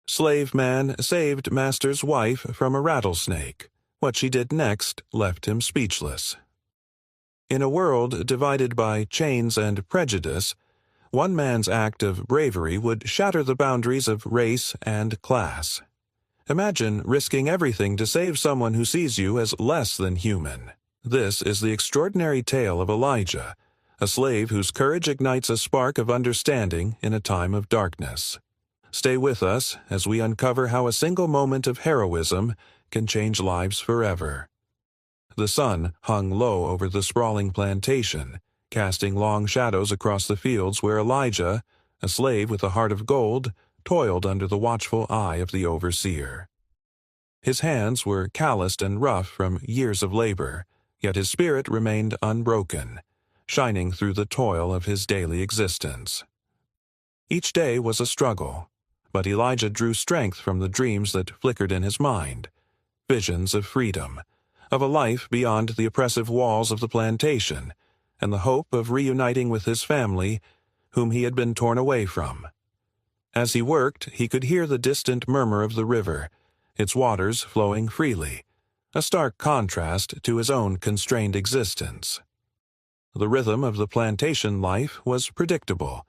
Slave man saved master's wife from a rattlesnake. What she did next left him speechless. In a world divided by chains and prejudice, one man's act of bravery would shatter the boundaries of race and class. Imagine risking everything to save someone who sees you as less than human. This is the extraordinary tale of Elijah, a slave whose courage ignites a spark of understanding in a time of darkness. Stay with us as we uncover how a single moment of heroism can change lives forever. The sun hung low over the sprawling plantation, casting long shadows across the fields where Elijah, a slave with a heart of gold, toiled under the watchful eye of the overseer. His hands were calloused and rough from years of labor, yet his spirit remained unbroken, shining through the toil of his daily existence. Each day was a struggle, but Elijah drew strength from the dreams that flickered in his mind, visions of freedom, of a life beyond the oppressive walls of the plantation, and the hope of reuniting with his family, whom he had been torn away from. As he worked, he could hear the distant murmur of the river, its waters flowing freely, a stark contrast to his own constrained existence. The rhythm of the plantation life was predictable,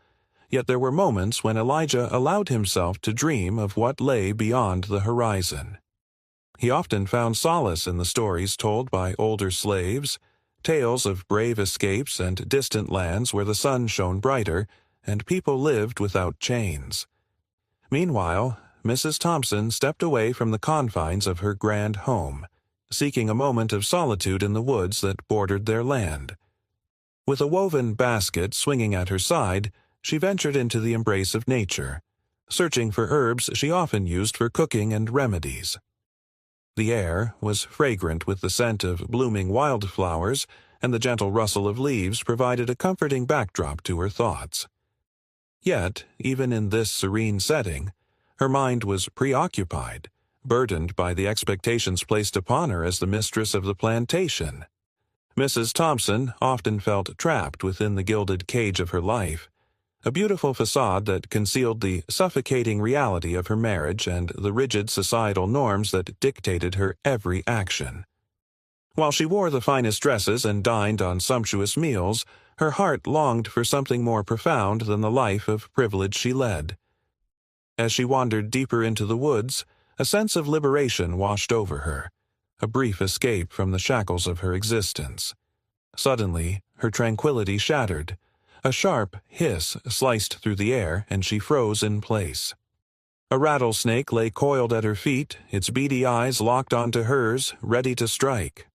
yet there were moments when Elijah allowed himself to dream of what lay beyond the horizon. He often found solace in the stories told by older slaves, tales of brave escapes and distant lands where the sun shone brighter and people lived without chains. Meanwhile, Mrs. Thompson stepped away from the confines of her grand home, seeking a moment of solitude in the woods that bordered their land. With a woven basket swinging at her side, she ventured into the embrace of nature, searching for herbs she often used for cooking and remedies. The air was fragrant with the scent of blooming wildflowers, and the gentle rustle of leaves provided a comforting backdrop to her thoughts. Yet, even in this serene setting, her mind was preoccupied, burdened by the expectations placed upon her as the mistress of the plantation. Mrs. Thompson often felt trapped within the gilded cage of her life, a beautiful facade that concealed the suffocating reality of her marriage and the rigid societal norms that dictated her every action. While she wore the finest dresses and dined on sumptuous meals, her heart longed for something more profound than the life of privilege she led. As she wandered deeper into the woods, a sense of liberation washed over her, a brief escape from the shackles of her existence. Suddenly, her tranquility shattered. A sharp hiss sliced through the air, and she froze in place. A rattlesnake lay coiled at her feet, its beady eyes locked onto hers, ready to strike.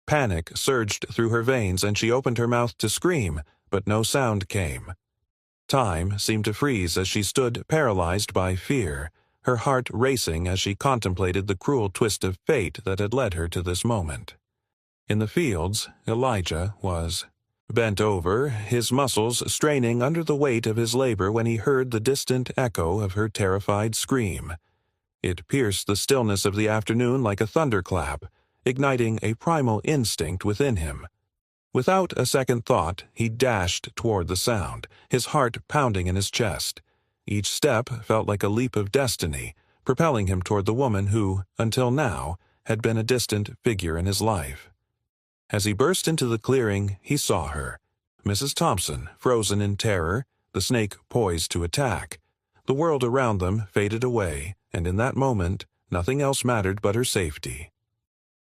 Panic surged through her veins, and she opened her mouth to scream, but no sound came. Time seemed to freeze as she stood paralyzed by fear, her heart racing as she contemplated the cruel twist of fate that had led her to this moment. In the fields, Elijah was bent over, his muscles straining under the weight of his labor when he heard the distant echo of her terrified scream. It pierced the stillness of the afternoon like a thunderclap, igniting a primal instinct within him. Without a second thought, he dashed toward the sound, his heart pounding in his chest. Each step felt like a leap of destiny, propelling him toward the woman who, until now, had been a distant figure in his life. As he burst into the clearing, he saw her, Mrs. Thompson, frozen in terror, the snake poised to attack. The world around them faded away, and in that moment, nothing else mattered but her safety.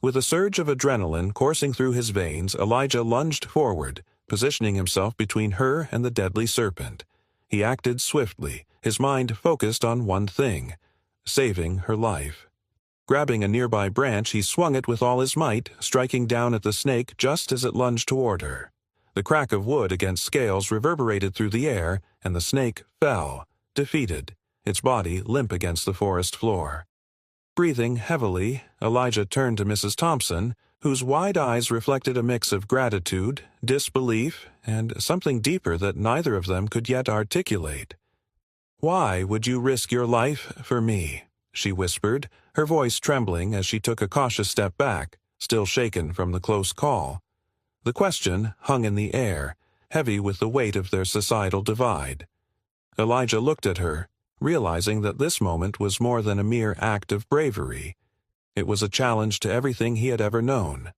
With a surge of adrenaline coursing through his veins, Elijah lunged forward, positioning himself between her and the deadly serpent. He acted swiftly, his mind focused on one thing: saving her life. Grabbing a nearby branch, he swung it with all his might, striking down at the snake just as it lunged toward her. The crack of wood against scales reverberated through the air, and the snake fell, defeated, its body limp against the forest floor. Breathing heavily, Elijah turned to Mrs. Thompson, whose wide eyes reflected a mix of gratitude, disbelief, and something deeper that neither of them could yet articulate. "Why would you risk your life for me?" she whispered, her voice trembling as she took a cautious step back, still shaken from the close call. The question hung in the air, heavy with the weight of their societal divide. Elijah looked at her, realizing that this moment was more than a mere act of bravery. It was a challenge to everything he had ever known.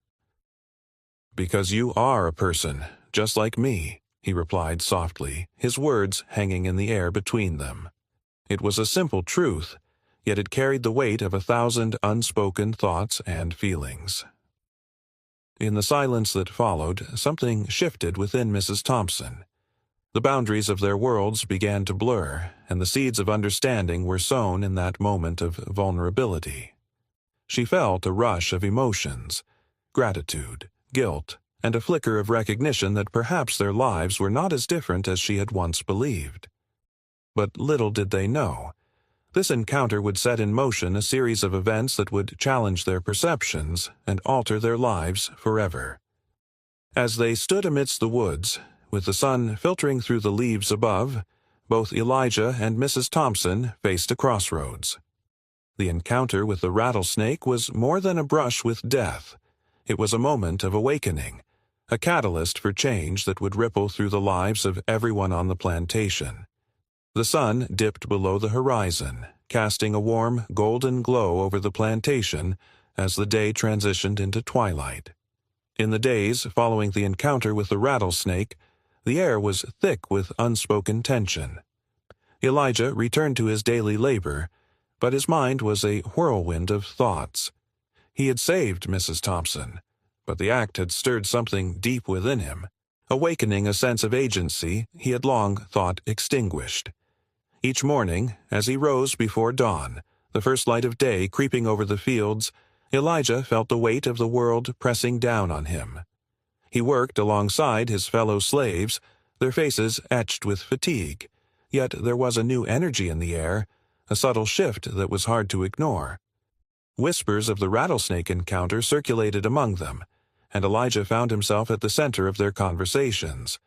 "Because you are a person, just like me," he replied softly, his words hanging in the air between them. It was a simple truth, yet it carried the weight of 1,000 unspoken thoughts and feelings. In the silence that followed, something shifted within Mrs. Thompson. The boundaries of their worlds began to blur, and the seeds of understanding were sown in that moment of vulnerability. She felt a rush of emotions, gratitude, guilt, and a flicker of recognition that perhaps their lives were not as different as she had once believed. But little did they know, this encounter would set in motion a series of events that would challenge their perceptions and alter their lives forever. As they stood amidst the woods, with the sun filtering through the leaves above, both Elijah and Mrs. Thompson faced a crossroads. The encounter with the rattlesnake was more than a brush with death. It was a moment of awakening, a catalyst for change that would ripple through the lives of everyone on the plantation. The sun dipped below the horizon, casting a warm, golden glow over the plantation as the day transitioned into twilight. In the days following the encounter with the rattlesnake, the air was thick with unspoken tension. Elijah returned to his daily labor, but his mind was a whirlwind of thoughts. He had saved Mrs. Thompson, but the act had stirred something deep within him, awakening a sense of agency he had long thought extinguished. Each morning, as he rose before dawn, the first light of day creeping over the fields, Elijah felt the weight of the world pressing down on him. He worked alongside his fellow slaves, their faces etched with fatigue, yet there was a new energy in the air, a subtle shift that was hard to ignore. Whispers of the rattlesnake encounter circulated among them, and Elijah found himself at the center of their conversations.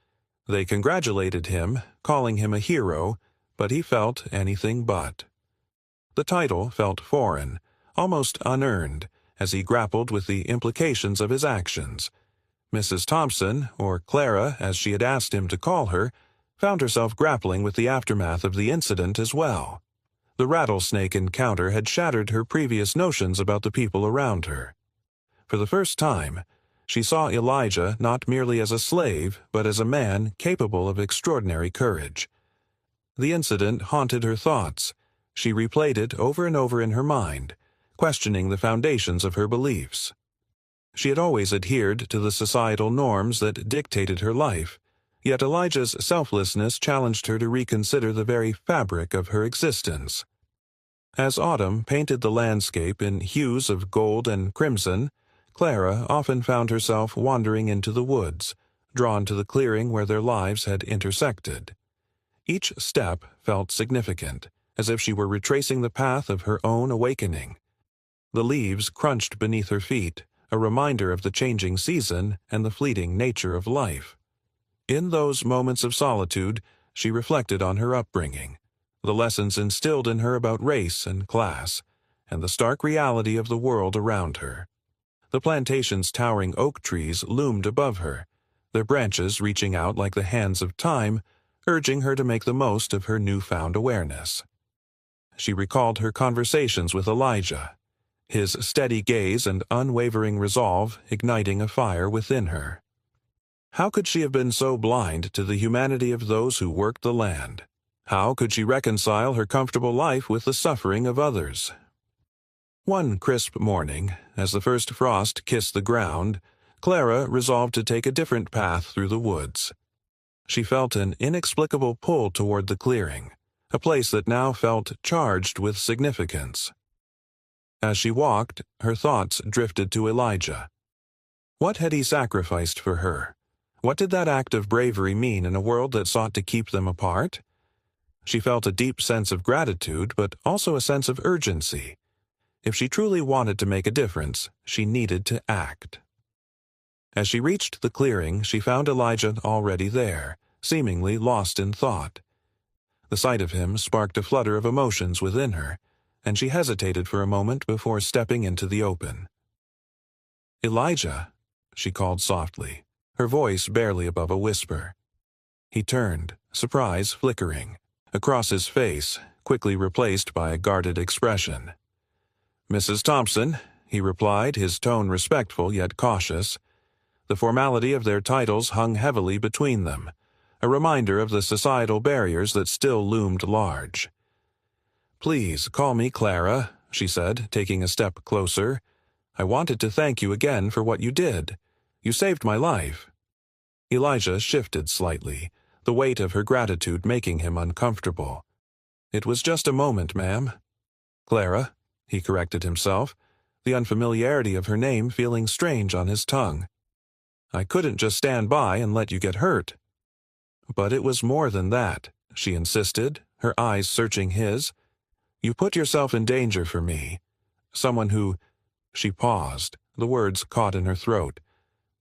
They congratulated him, calling him a hero, but he felt anything but. The title felt foreign, almost unearned, as he grappled with the implications of his actions. Mrs. Thompson, or Clara as she had asked him to call her, found herself grappling with the aftermath of the incident as well. The rattlesnake encounter had shattered her previous notions about the people around her. For the first time, she saw Elijah not merely as a slave, but as a man capable of extraordinary courage. The incident haunted her thoughts. She replayed it over and over in her mind, questioning the foundations of her beliefs. She had always adhered to the societal norms that dictated her life, yet Elijah's selflessness challenged her to reconsider the very fabric of her existence. As autumn painted the landscape in hues of gold and crimson, Clara often found herself wandering into the woods, drawn to the clearing where their lives had intersected. Each step felt significant, as if she were retracing the path of her own awakening. The leaves crunched beneath her feet, a reminder of the changing season and the fleeting nature of life. In those moments of solitude, she reflected on her upbringing, the lessons instilled in her about race and class, and the stark reality of the world around her. The plantation's towering oak trees loomed above her, their branches reaching out like the hands of time, urging her to make the most of her newfound awareness. She recalled her conversations with Elijah, his steady gaze and unwavering resolve igniting a fire within her. How could she have been so blind to the humanity of those who worked the land? How could she reconcile her comfortable life with the suffering of others? One crisp morning, as the first frost kissed the ground, Clara resolved to take a different path through the woods. She felt an inexplicable pull toward the clearing, a place that now felt charged with significance. As she walked, her thoughts drifted to Elijah. What had he sacrificed for her? What did that act of bravery mean in a world that sought to keep them apart? She felt a deep sense of gratitude, but also a sense of urgency. If she truly wanted to make a difference, she needed to act. As she reached the clearing, she found Elijah already there, seemingly lost in thought. The sight of him sparked a flutter of emotions within her, and she hesitated for a moment before stepping into the open. "Elijah," she called softly, her voice barely above a whisper. He turned, surprise flickering. Across his face, quickly replaced by a guarded expression. "Mrs. Thompson," he replied, his tone respectful yet cautious. The formality of their titles hung heavily between them, a reminder of the societal barriers that still loomed large. "Please call me Clara," she said, taking a step closer. "I wanted to thank you again for what you did. You saved my life." Elijah shifted slightly, the weight of her gratitude making him uncomfortable. "It was just a moment, ma'am." "Clara," he corrected himself, the unfamiliarity of her name feeling strange on his tongue. "I couldn't just stand by and let you get hurt." "But it was more than that," she insisted, her eyes searching his. "You put yourself in danger for me. Someone who—" She paused, the words caught in her throat.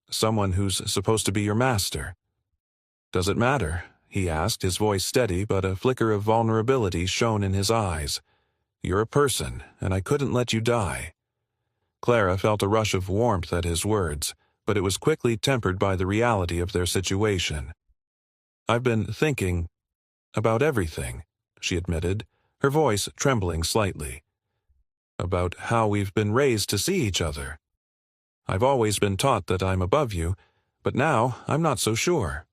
"Someone who's supposed to be your master." "Does it matter?" he asked, his voice steady, but a flicker of vulnerability shone in his eyes. "You're a person, and I couldn't let you die." Clara felt a rush of warmth at his words, but it was quickly tempered by the reality of their situation. "I've been thinking about everything," she admitted, her voice trembling slightly. "About how we've been raised to see each other. I've always been taught that I'm above you, but now I'm not so sure."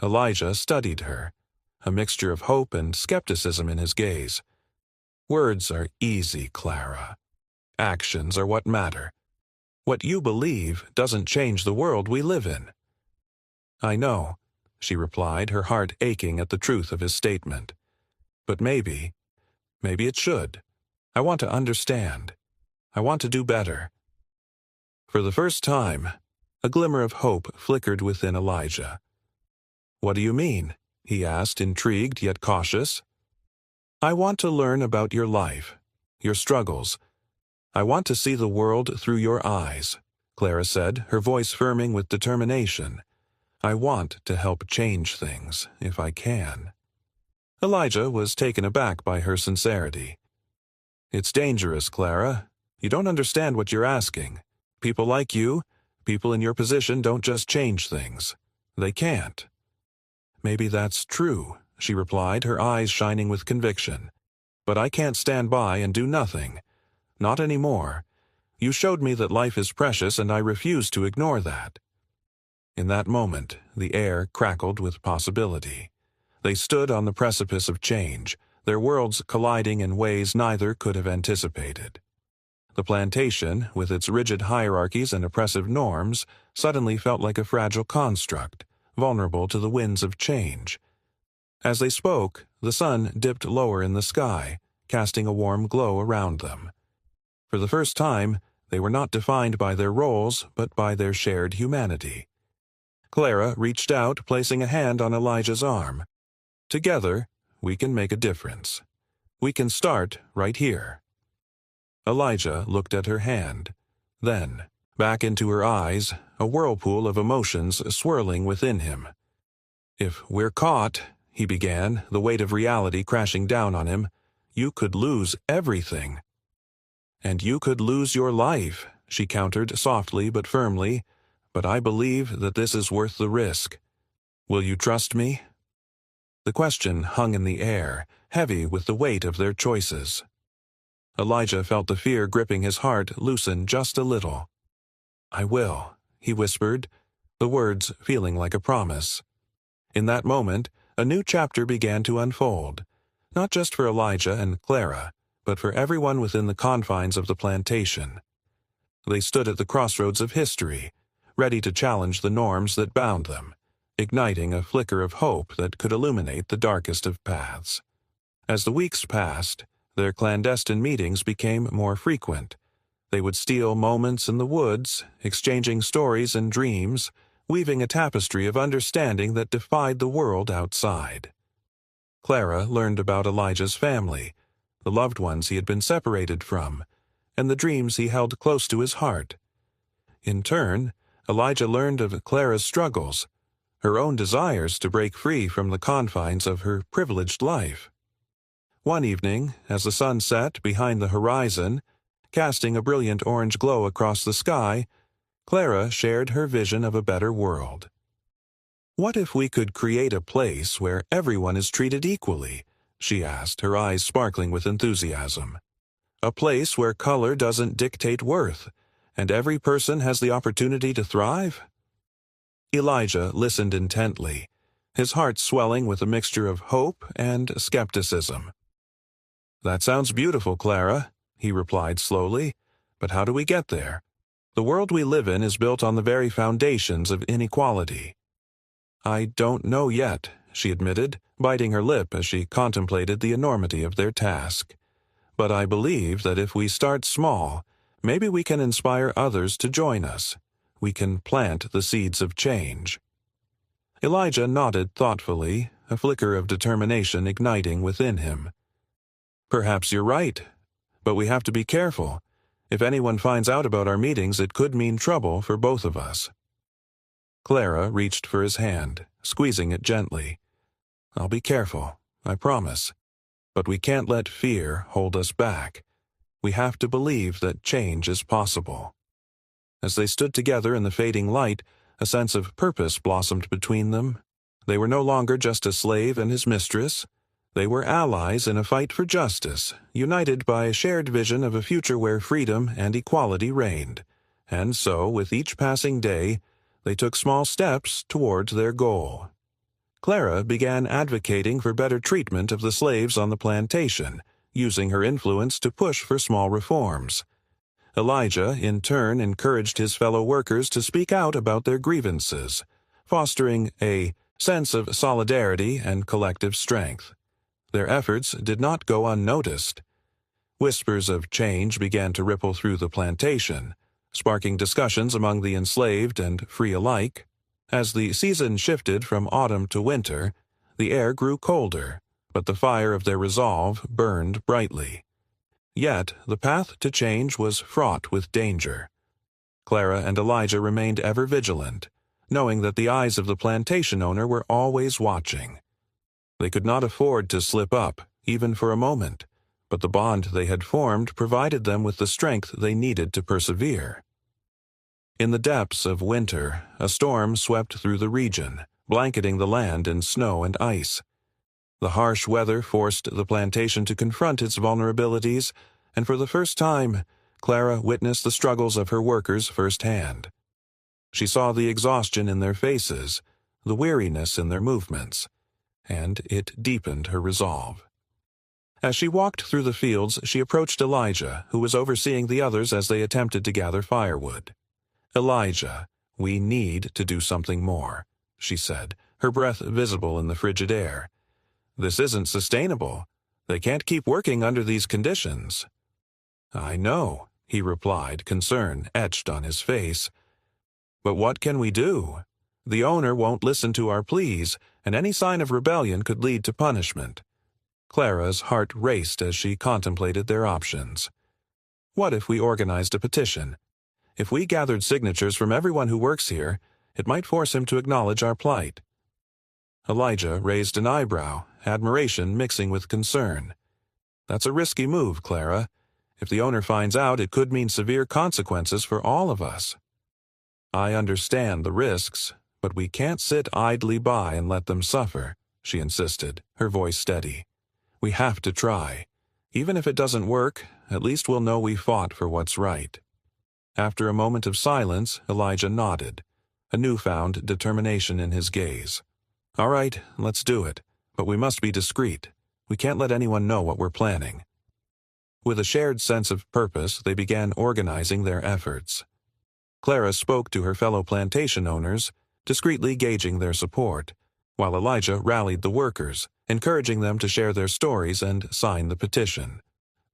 Elijah studied her, a mixture of hope and skepticism in his gaze. "Words are easy, Clara. Actions are what matter. What you believe doesn't change the world we live in." "I know," she replied, her heart aching at the truth of his statement. "But maybe it should. I want to understand. I want to do better." For the first time, a glimmer of hope flickered within Elijah. "What do you mean?" he asked, intrigued yet cautious. "I want to learn about your life, your struggles. I want to see the world through your eyes," Clara said, her voice firming with determination. "I want to help change things, if I can." Elijah was taken aback by her sincerity. "It's dangerous, Clara. You don't understand what you're asking. People like you, people in your position don't just change things. They can't." "Maybe that's true," she replied, her eyes shining with conviction. "But I can't stand by and do nothing. Not anymore. You showed me that life is precious, and I refuse to ignore that." In that moment, the air crackled with possibility. They stood on the precipice of change, their worlds colliding in ways neither could have anticipated. The plantation, with its rigid hierarchies and oppressive norms, suddenly felt like a fragile construct, vulnerable to the winds of change. As they spoke, the sun dipped lower in the sky, casting a warm glow around them. For the first time, they were not defined by their roles, but by their shared humanity. Clara reached out, placing a hand on Elijah's arm. "Together, we can make a difference. We can start right here." Elijah looked at her hand. Then, back into her eyes, a whirlpool of emotions swirling within him. "If we're caught," he began, the weight of reality crashing down on him, "you could lose everything." "And you could lose your life," she countered softly but firmly, "but I believe that this is worth the risk. Will you trust me?" The question hung in the air, heavy with the weight of their choices. Elijah felt the fear gripping his heart loosen just a little. "I will," he whispered, the words feeling like a promise. In that moment, a new chapter began to unfold, not just for Elijah and Clara, but for everyone within the confines of the plantation. They stood at the crossroads of history, ready to challenge the norms that bound them, igniting a flicker of hope that could illuminate the darkest of paths. As the weeks passed, their clandestine meetings became more frequent. They would steal moments in the woods, exchanging stories and dreams, weaving a tapestry of understanding that defied the world outside. Clara learned about Elijah's family, the loved ones he had been separated from, and the dreams he held close to his heart. In turn, Elijah learned of Clara's struggles, her own desires to break free from the confines of her privileged life. One evening, as the sun set behind the horizon, casting a brilliant orange glow across the sky, Clara shared her vision of a better world. "What if we could create a place where everyone is treated equally, she asked, her eyes sparkling with enthusiasm. A place where color doesn't dictate worth, and every person has the opportunity to thrive? Elijah listened intently, his heart swelling with a mixture of hope and skepticism. "That sounds beautiful, Clara," he replied slowly, "but how do we get there? The world we live in is built on the very foundations of inequality." "I don't know yet," she admitted, biting her lip as she contemplated the enormity of their task. "But I believe that if we start small, maybe we can inspire others to join us. We can plant the seeds of change." Elijah nodded thoughtfully, a flicker of determination igniting within him. "Perhaps you're right, but we have to be careful. If anyone finds out about our meetings, it could mean trouble for both of us." Clara reached for his hand, squeezing it gently. "I'll be careful, I promise. But we can't let fear hold us back. We have to believe that change is possible." As they stood together in the fading light, a sense of purpose blossomed between them. They were no longer just a slave and his mistress. They were allies in a fight for justice, united by a shared vision of a future where freedom and equality reigned. And so, with each passing day, they took small steps towards their goal. Clara began advocating for better treatment of the slaves on the plantation, using her influence to push for small reforms. Elijah, in turn, encouraged his fellow workers to speak out about their grievances, fostering a sense of solidarity and collective strength. Their efforts did not go unnoticed. Whispers of change began to ripple through the plantation, sparking discussions among the enslaved and free alike. As the season shifted from autumn to winter, the air grew colder, but the fire of their resolve burned brightly. Yet the path to change was fraught with danger. Clara and Elijah remained ever vigilant, knowing that the eyes of the plantation owner were always watching. They could not afford to slip up, even for a moment, but the bond they had formed provided them with the strength they needed to persevere. In the depths of winter, a storm swept through the region, blanketing the land in snow and ice. The harsh weather forced the plantation to confront its vulnerabilities, and for the first time, Clara witnessed the struggles of her workers firsthand. She saw the exhaustion in their faces, the weariness in their movements, and it deepened her resolve. As she walked through the fields, she approached Elijah, who was overseeing the others as they attempted to gather firewood. "Elijah, we need to do something more," she said, her breath visible in the frigid air. "This isn't sustainable. They can't keep working under these conditions." "I know," he replied, concern etched on his face. "But what can we do? The owner won't listen to our pleas, and any sign of rebellion could lead to punishment." Clara's heart raced as she contemplated their options. "What if we organized a petition? If we gathered signatures from everyone who works here, it might force him to acknowledge our plight." Elijah raised an eyebrow, admiration mixing with concern. "That's a risky move, Clara. If the owner finds out, it could mean severe consequences for all of us." "I understand the risks, but we can't sit idly by and let them suffer," she insisted, her voice steady. "We have to try. Even if it doesn't work, at least we'll know we fought for what's right." After a moment of silence, Elijah nodded, a newfound determination in his gaze. "All right, let's do it, but we must be discreet. We can't let anyone know what we're planning." With a shared sense of purpose, they began organizing their efforts. Clara spoke to her fellow plantation owners, discreetly gauging their support, while Elijah rallied the workers, encouraging them to share their stories and sign the petition.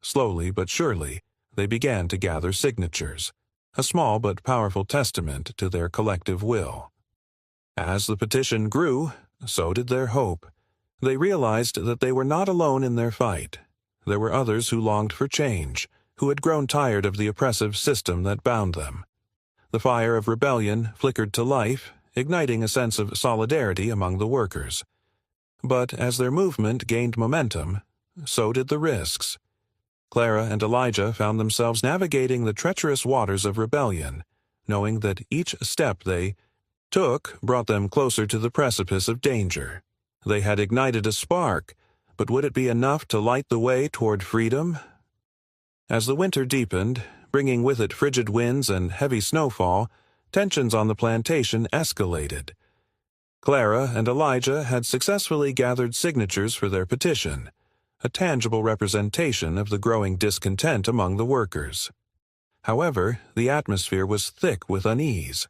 Slowly but surely, they began to gather signatures, a small but powerful testament to their collective will. As the petition grew, so did their hope. They realized that they were not alone in their fight. There were others who longed for change, who had grown tired of the oppressive system that bound them. The fire of rebellion flickered to life, igniting a sense of solidarity among the workers. But as their movement gained momentum, so did the risks. Clara and Elijah found themselves navigating the treacherous waters of rebellion, knowing that each step they took brought them closer to the precipice of danger. They had ignited a spark, But would it be enough to light the way toward freedom? As the winter deepened, bringing with it frigid winds and heavy snowfall, tensions on the plantation escalated. Clara and Elijah had successfully gathered signatures for their petition, a tangible representation of the growing discontent among the workers. However, the atmosphere was thick with unease.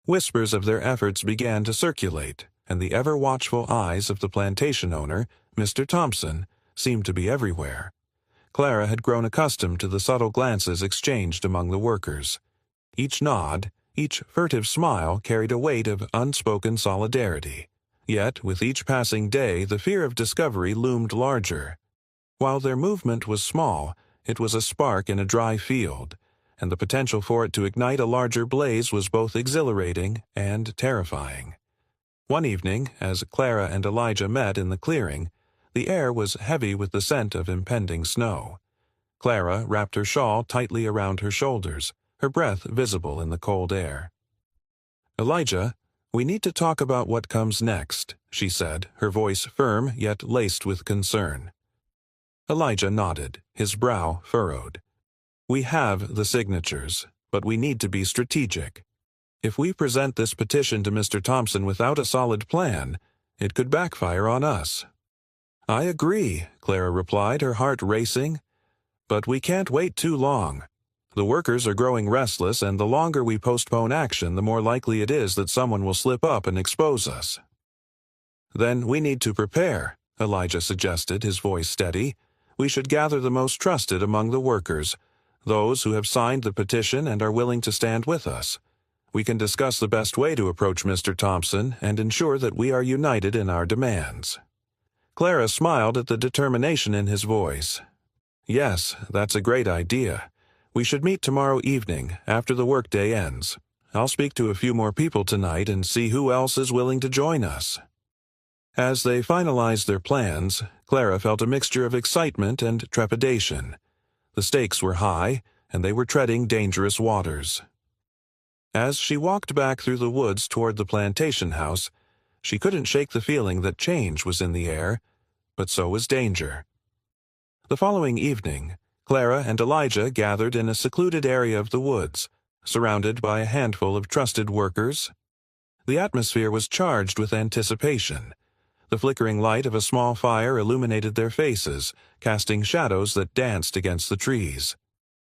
Whispers of their efforts began to circulate, and the ever-watchful eyes of the plantation owner, Mr. Thompson, seemed to be everywhere. Clara had grown accustomed to the subtle glances exchanged among the workers. Each nod, each furtive smile carried a weight of unspoken solidarity. Yet, with each passing day, the fear of discovery loomed larger. While their movement was small, it was a spark in a dry field, and the potential for it to ignite a larger blaze was both exhilarating and terrifying. One evening, as Clara and Elijah met in the clearing, the air was heavy with the scent of impending snow. Clara wrapped her shawl tightly around her shoulders, her breath visible in the cold air. "Elijah, we need to talk about what comes next," she said, her voice firm yet laced with concern. Elijah nodded, his brow furrowed. "We have the signatures, but we need to be strategic. If we present this petition to Mr. Thompson without a solid plan, it could backfire on us." "I agree," Clara replied, her heart racing. "But we can't wait too long. The workers are growing restless, and the longer we postpone action, the more likely it is that someone will slip up and expose us." "Then we need to prepare," Elijah suggested, his voice steady. "We should gather the most trusted among the workers, those who have signed the petition and are willing to stand with us. We can discuss the best way to approach Mr. Thompson and ensure that we are united in our demands." Clara smiled at the determination in his voice. "Yes, that's a great idea. We should meet tomorrow evening, after the workday ends. I'll speak to a few more people tonight and see who else is willing to join us." As they finalized their plans, Clara felt a mixture of excitement and trepidation. The stakes were high, and they were treading dangerous waters. As she walked back through the woods toward the plantation house, she couldn't shake the feeling that change was in the air, but so was danger. The following evening, Clara and Elijah gathered in a secluded area of the woods, surrounded by a handful of trusted workers. The atmosphere was charged with anticipation. The flickering light of a small fire illuminated their faces, casting shadows that danced against the trees.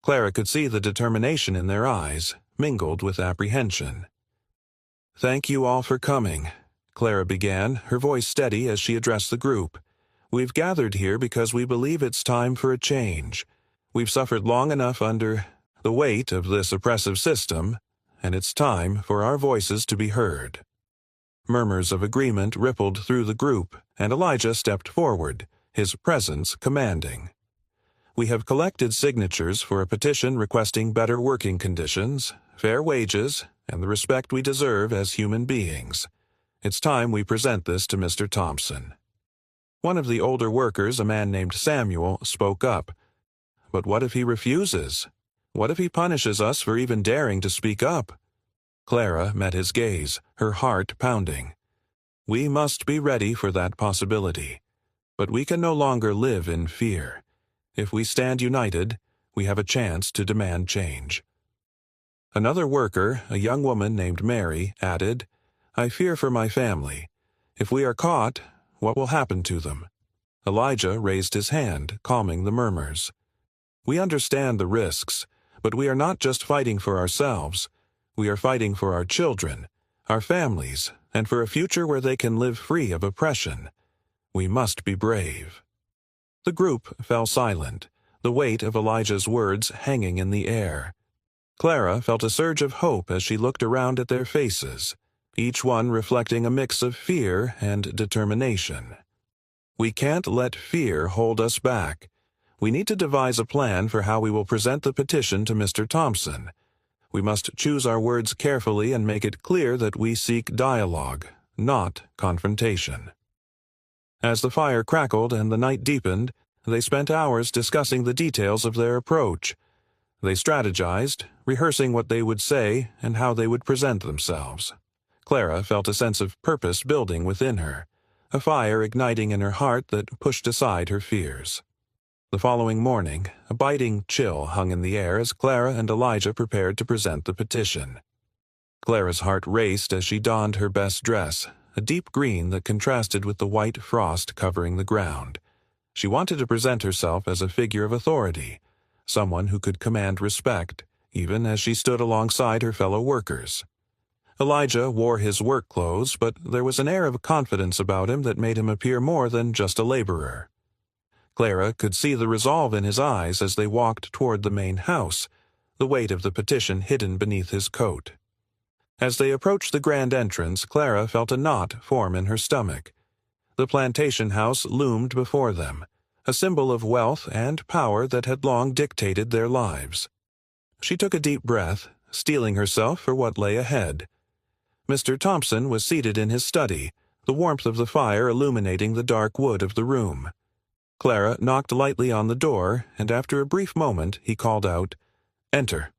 Clara could see the determination in their eyes, mingled with apprehension. "Thank you all for coming," Clara began, her voice steady as she addressed the group. "We've gathered here because we believe it's time for a change. We've suffered long enough under the weight of this oppressive system, and it's time for our voices to be heard." Murmurs of agreement rippled through the group, and Elijah stepped forward, his presence commanding. "We have collected signatures for a petition requesting better working conditions, fair wages, and the respect we deserve as human beings. It's time we present this to Mr. Thompson." One of the older workers, a man named Samuel, spoke up. "But what if he refuses? What if he punishes us for even daring to speak up?" Clara met his gaze, her heart pounding. "We must be ready for that possibility. But we can no longer live in fear. If we stand united, we have a chance to demand change." Another worker, a young woman named Mary, added, "I fear for my family. If we are caught, what will happen to them?" Elijah raised his hand, calming the murmurs. "We understand the risks, but we are not just fighting for ourselves. We are fighting for our children, our families, and for a future where they can live free of oppression. We must be brave." The group fell silent, the weight of Elijah's words hanging in the air. Clara felt a surge of hope as she looked around at their faces, each one reflecting a mix of fear and determination. "We can't let fear hold us back. We need to devise a plan for how we will present the petition to Mr. Thompson. We must choose our words carefully and make it clear that we seek dialogue, not confrontation." As the fire crackled and the night deepened, they spent hours discussing the details of their approach. They strategized, rehearsing what they would say and how they would present themselves. Clara felt a sense of purpose building within her, a fire igniting in her heart that pushed aside her fears. The following morning, a biting chill hung in the air as Clara and Elijah prepared to present the petition. Clara's heart raced as she donned her best dress, a deep green that contrasted with the white frost covering the ground. She wanted to present herself as a figure of authority, someone who could command respect, even as she stood alongside her fellow workers. Elijah wore his work clothes, but there was an air of confidence about him that made him appear more than just a laborer. Clara could see the resolve in his eyes as they walked toward the main house, the weight of the petition hidden beneath his coat. As they approached the grand entrance, Clara felt a knot form in her stomach. The plantation house loomed before them, a symbol of wealth and power that had long dictated their lives. She took a deep breath, steeling herself for what lay ahead. Mr. Thompson was seated in his study, the warmth of the fire illuminating the dark wood of the room. Clara knocked lightly on the door, and after a brief moment he called out, "Enter."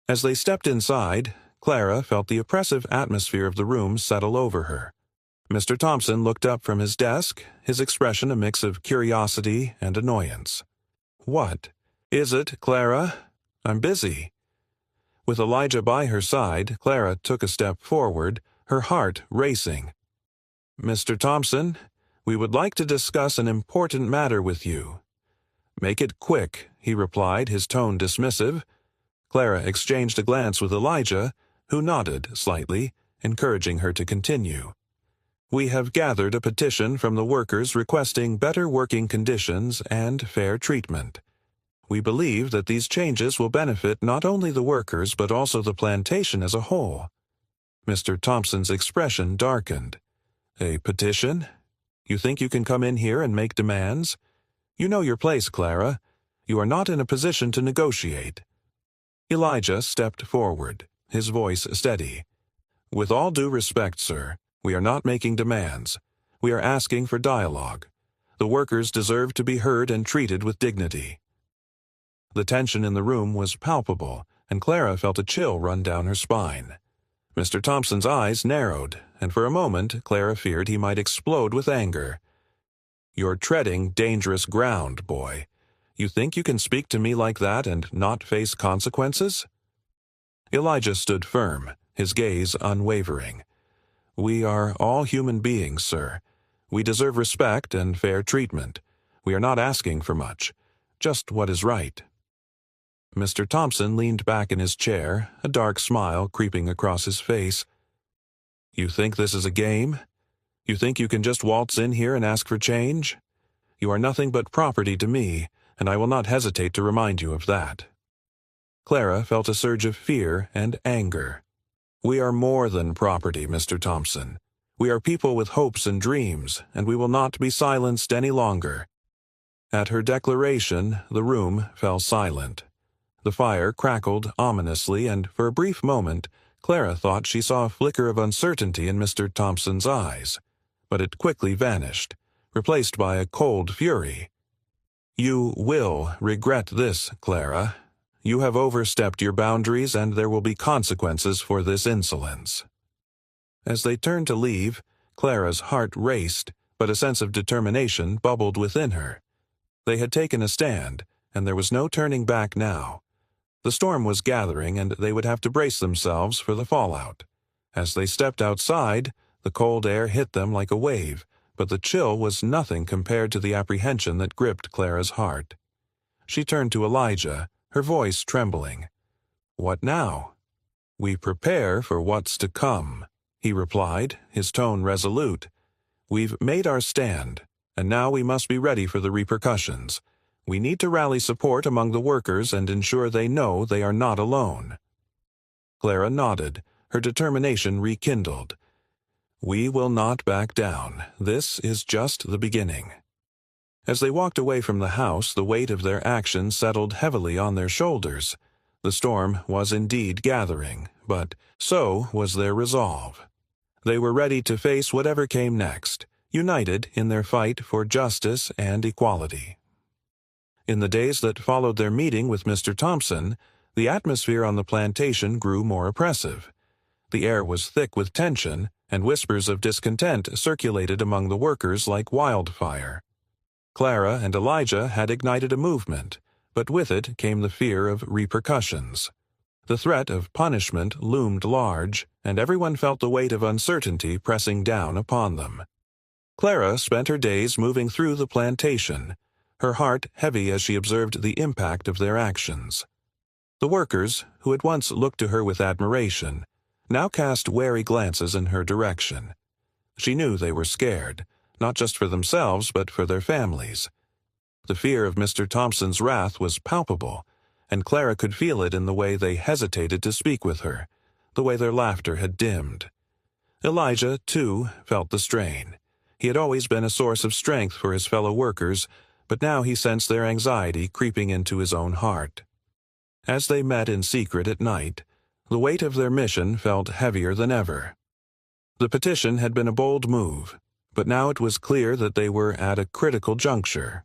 As they stepped inside, Clara felt the oppressive atmosphere of the room settle over her. Mr. Thompson looked up from his desk, his expression a mix of curiosity and annoyance. "What is it, Clara? I'm busy." With Elijah by her side, Clara took a step forward, her heart racing. "Mr. Thompson, we would like to discuss an important matter with you." "Make it quick," he replied, his tone dismissive. Clara exchanged a glance with Elijah, who nodded slightly, encouraging her to continue. "We have gathered a petition from the workers requesting better working conditions and fair treatment. We believe that these changes will benefit not only the workers but also the plantation as a whole." Mr. Thompson's expression darkened. "A petition? You think you can come in here and make demands? You know your place, Clara. You are not in a position to negotiate." Elijah stepped forward, his voice steady. "With all due respect, sir, we are not making demands. We are asking for dialogue. The workers deserve to be heard and treated with dignity." The tension in the room was palpable, and Clara felt a chill run down her spine. Mr. Thompson's eyes narrowed, and for a moment Clara feared he might explode with anger. "You're treading dangerous ground, boy. You think you can speak to me like that and not face consequences?" Elijah stood firm, his gaze unwavering. "We are all human beings, sir. We deserve respect and fair treatment. We are not asking for much, just what is right." Mr. Thompson leaned back in his chair, a dark smile creeping across his face. "You think this is a game? You think you can just waltz in here and ask for change? You are nothing but property to me, and I will not hesitate to remind you of that." Clara felt a surge of fear and anger. "We are more than property, Mr. Thompson. We are people with hopes and dreams, and we will not be silenced any longer." At her declaration, the room fell silent. The fire crackled ominously, and for a brief moment, Clara thought she saw a flicker of uncertainty in Mr. Thompson's eyes, but it quickly vanished, replaced by a cold fury. "You will regret this, Clara. You have overstepped your boundaries, and there will be consequences for this insolence." As they turned to leave, Clara's heart raced, but a sense of determination bubbled within her. They had taken a stand, and there was no turning back now. The storm was gathering, and they would have to brace themselves for the fallout. As they stepped outside, the cold air hit them like a wave, but the chill was nothing compared to the apprehension that gripped Clara's heart. She turned to Elijah, her voice trembling. "What now?" "We prepare for what's to come," he replied, his tone resolute. "We've made our stand, and now we must be ready for the repercussions. We need to rally support among the workers and ensure they know they are not alone." Clara nodded, her determination rekindled. "We will not back down. This is just the beginning." As they walked away from the house, the weight of their actions settled heavily on their shoulders. The storm was indeed gathering, but so was their resolve. They were ready to face whatever came next, united in their fight for justice and equality. In the days that followed their meeting with Mr. Thompson, the atmosphere on the plantation grew more oppressive. The air was thick with tension, and whispers of discontent circulated among the workers like wildfire. Clara and Elijah had ignited a movement, but with it came the fear of repercussions. The threat of punishment loomed large, and everyone felt the weight of uncertainty pressing down upon them. Clara spent her days moving through the plantation, her heart heavy as she observed the impact of their actions. The workers, who had once looked to her with admiration, now cast wary glances in her direction. She knew they were scared, not just for themselves but for their families. The fear of Mr. Thompson's wrath was palpable, and Clara could feel it in the way they hesitated to speak with her, the way their laughter had dimmed. Elijah, too, felt the strain. He had always been a source of strength for his fellow workers, but now he sensed their anxiety creeping into his own heart. As they met in secret at night, the weight of their mission felt heavier than ever. The petition had been a bold move, but now it was clear that they were at a critical juncture.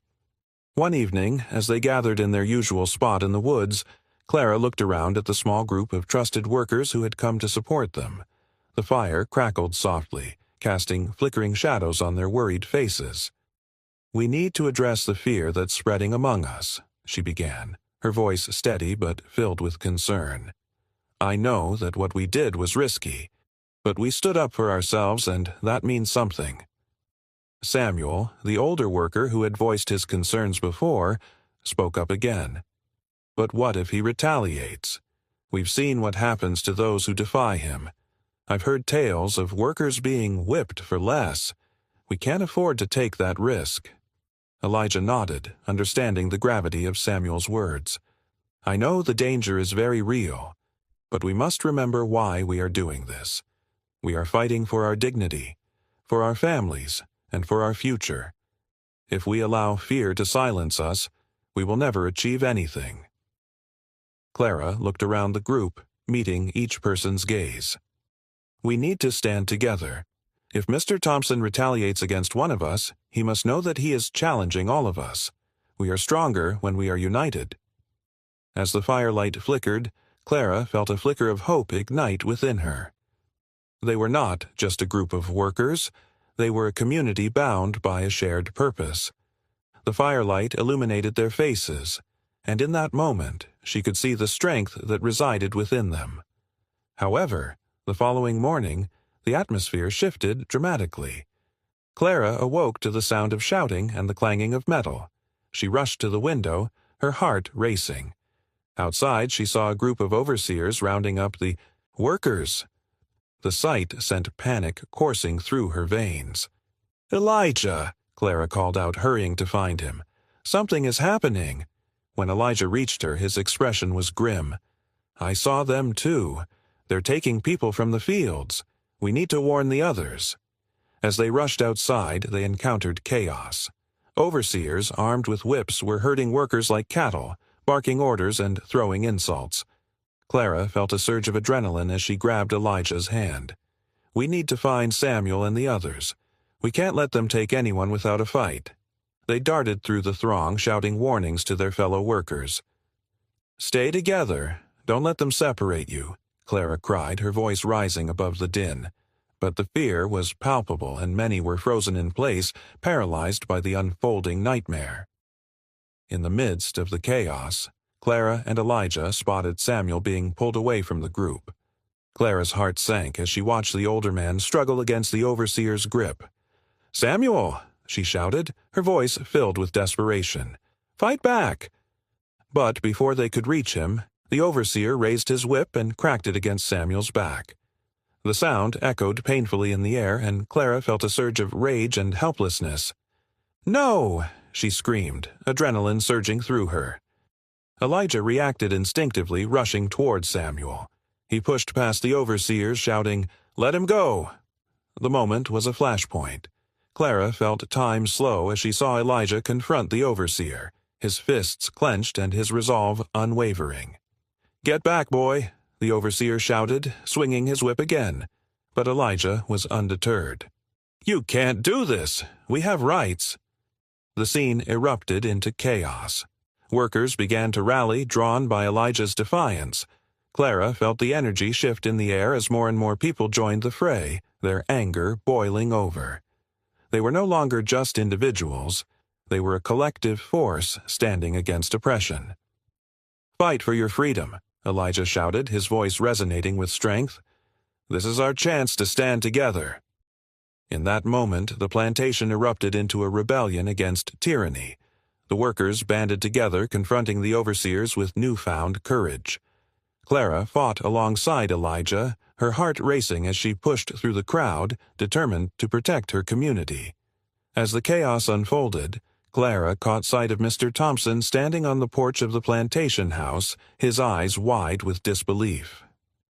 One evening, as they gathered in their usual spot in the woods, Clara looked around at the small group of trusted workers who had come to support them. The fire crackled softly, casting flickering shadows on their worried faces. "We need to address the fear that's spreading among us," she began, her voice steady but filled with concern. "I know that what we did was risky, but we stood up for ourselves, and that means something." Samuel, the older worker who had voiced his concerns before, spoke up again. "But what if he retaliates? We've seen what happens to those who defy him. I've heard tales of workers being whipped for less. We can't afford to take that risk." Elijah nodded, understanding the gravity of Samuel's words. "I know the danger is very real, but we must remember why we are doing this. We are fighting for our dignity, for our families, and for our future. If we allow fear to silence us, we will never achieve anything." Clara looked around the group, meeting each person's gaze. "We need to stand together. If Mr. Thompson retaliates against one of us, he must know that he is challenging all of us. We are stronger when we are united." As the firelight flickered, Clara felt a flicker of hope ignite within her. They were not just a group of workers. They were a community bound by a shared purpose. The firelight illuminated their faces, and in that moment she could see the strength that resided within them. However, the following morning, the atmosphere shifted dramatically. Clara awoke to the sound of shouting and the clanging of metal. She rushed to the window, her heart racing. Outside, she saw a group of overseers rounding up the workers. The sight sent panic coursing through her veins. "Elijah!" Clara called out, hurrying to find him. "Something is happening." When Elijah reached her, his expression was grim. "I saw them too. They're taking people from the fields. We need to warn the others." As they rushed outside, they encountered chaos. Overseers, armed with whips, were herding workers like cattle, barking orders and throwing insults. Clara felt a surge of adrenaline as she grabbed Elijah's hand. "We need to find Samuel and the others. We can't let them take anyone without a fight." They darted through the throng, shouting warnings to their fellow workers. "Stay together. Don't let them separate you," Clara cried, her voice rising above the din. But the fear was palpable, and many were frozen in place, paralyzed by the unfolding nightmare. In the midst of the chaos, Clara and Elijah spotted Samuel being pulled away from the group. Clara's heart sank as she watched the older man struggle against the overseer's grip. "Samuel!" she shouted, her voice filled with desperation. "Fight back!" But before they could reach him, the overseer raised his whip and cracked it against Samuel's back. The sound echoed painfully in the air, and Clara felt a surge of rage and helplessness. "No!" she screamed, adrenaline surging through her. Elijah reacted instinctively, rushing towards Samuel. He pushed past the overseers, shouting, "Let him go!" The moment was a flashpoint. Clara felt time slow as she saw Elijah confront the overseer, his fists clenched and his resolve unwavering. "Get back, boy!" the overseer shouted, swinging his whip again. But Elijah was undeterred. "You can't do this! We have rights!" The scene erupted into chaos. Workers began to rally, drawn by Elijah's defiance. Clara felt the energy shift in the air as more and more people joined the fray, their anger boiling over. They were no longer just individuals. They were a collective force standing against oppression. "Fight for your freedom," Elijah shouted, his voice resonating with strength. "This is our chance to stand together." In that moment, the plantation erupted into a rebellion against tyranny. The workers banded together, confronting the overseers with newfound courage. Clara fought alongside Elijah, her heart racing as she pushed through the crowd, determined to protect her community. As the chaos unfolded, Clara caught sight of Mr. Thompson standing on the porch of the plantation house, his eyes wide with disbelief.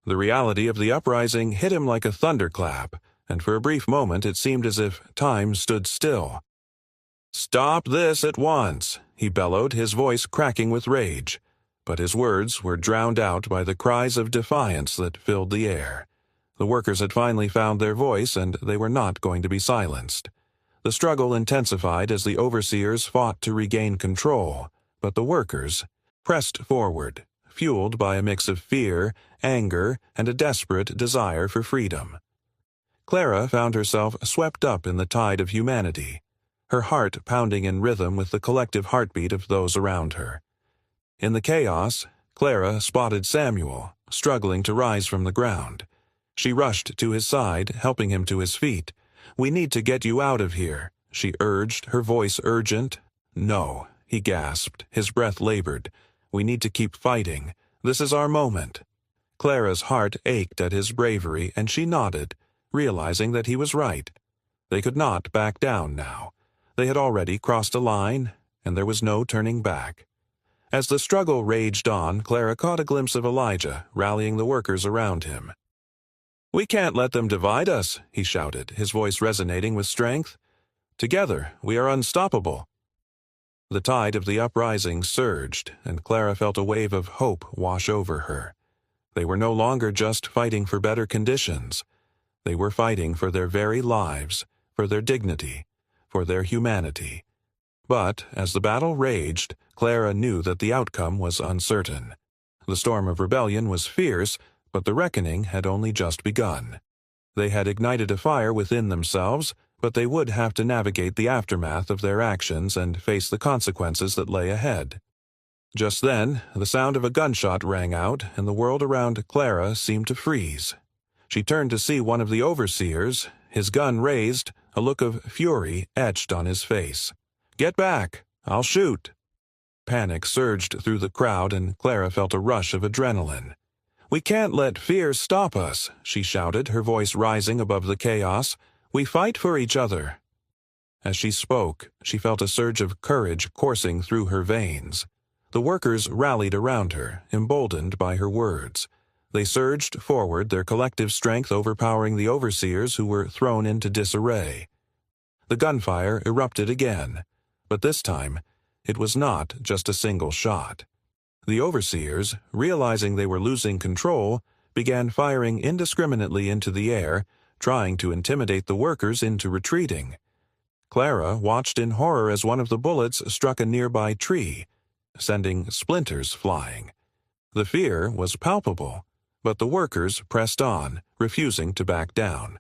The reality of the uprising hit him like a thunderclap, and for a brief moment it seemed as if time stood still. "Stop this at once," he bellowed, his voice cracking with rage. But his words were drowned out by the cries of defiance that filled the air. The workers had finally found their voice, and they were not going to be silenced. The struggle intensified as the overseers fought to regain control, but the workers pressed forward, fueled by a mix of fear, anger, and a desperate desire for freedom. Clara found herself swept up in the tide of humanity, her heart pounding in rhythm with the collective heartbeat of those around her. In the chaos, Clara spotted Samuel, struggling to rise from the ground. She rushed to his side, helping him to his feet. "We need to get you out of here," she urged, her voice urgent. "No," he gasped, his breath labored. "We need to keep fighting. This is our moment." Clara's heart ached at his bravery, and she nodded, realizing that he was right. They could not back down now. They had already crossed a line, and there was no turning back. As the struggle raged on, Clara caught a glimpse of Elijah, rallying the workers around him. "We can't let them divide us," he shouted, his voice resonating with strength. "Together, we are unstoppable." The tide of the uprising surged, and Clara felt a wave of hope wash over her. They were no longer just fighting for better conditions. They were fighting for their very lives, for their dignity, for their humanity. But, as the battle raged, Clara knew that the outcome was uncertain. The storm of rebellion was fierce, but the reckoning had only just begun. They had ignited a fire within themselves, but they would have to navigate the aftermath of their actions and face the consequences that lay ahead. Just then, the sound of a gunshot rang out, and the world around Clara seemed to freeze. She turned to see one of the overseers, his gun raised, a look of fury etched on his face. "Get back! I'll shoot!" Panic surged through the crowd, and Clara felt a rush of adrenaline. "We can't let fear stop us," she shouted, her voice rising above the chaos. "We fight for each other." As she spoke, she felt a surge of courage coursing through her veins. The workers rallied around her, emboldened by her words. They surged forward, their collective strength overpowering the overseers who were thrown into disarray. The gunfire erupted again, but this time it was not just a single shot. The overseers, realizing they were losing control, began firing indiscriminately into the air, trying to intimidate the workers into retreating. Clara watched in horror as one of the bullets struck a nearby tree, sending splinters flying. The fear was palpable, but the workers pressed on, refusing to back down.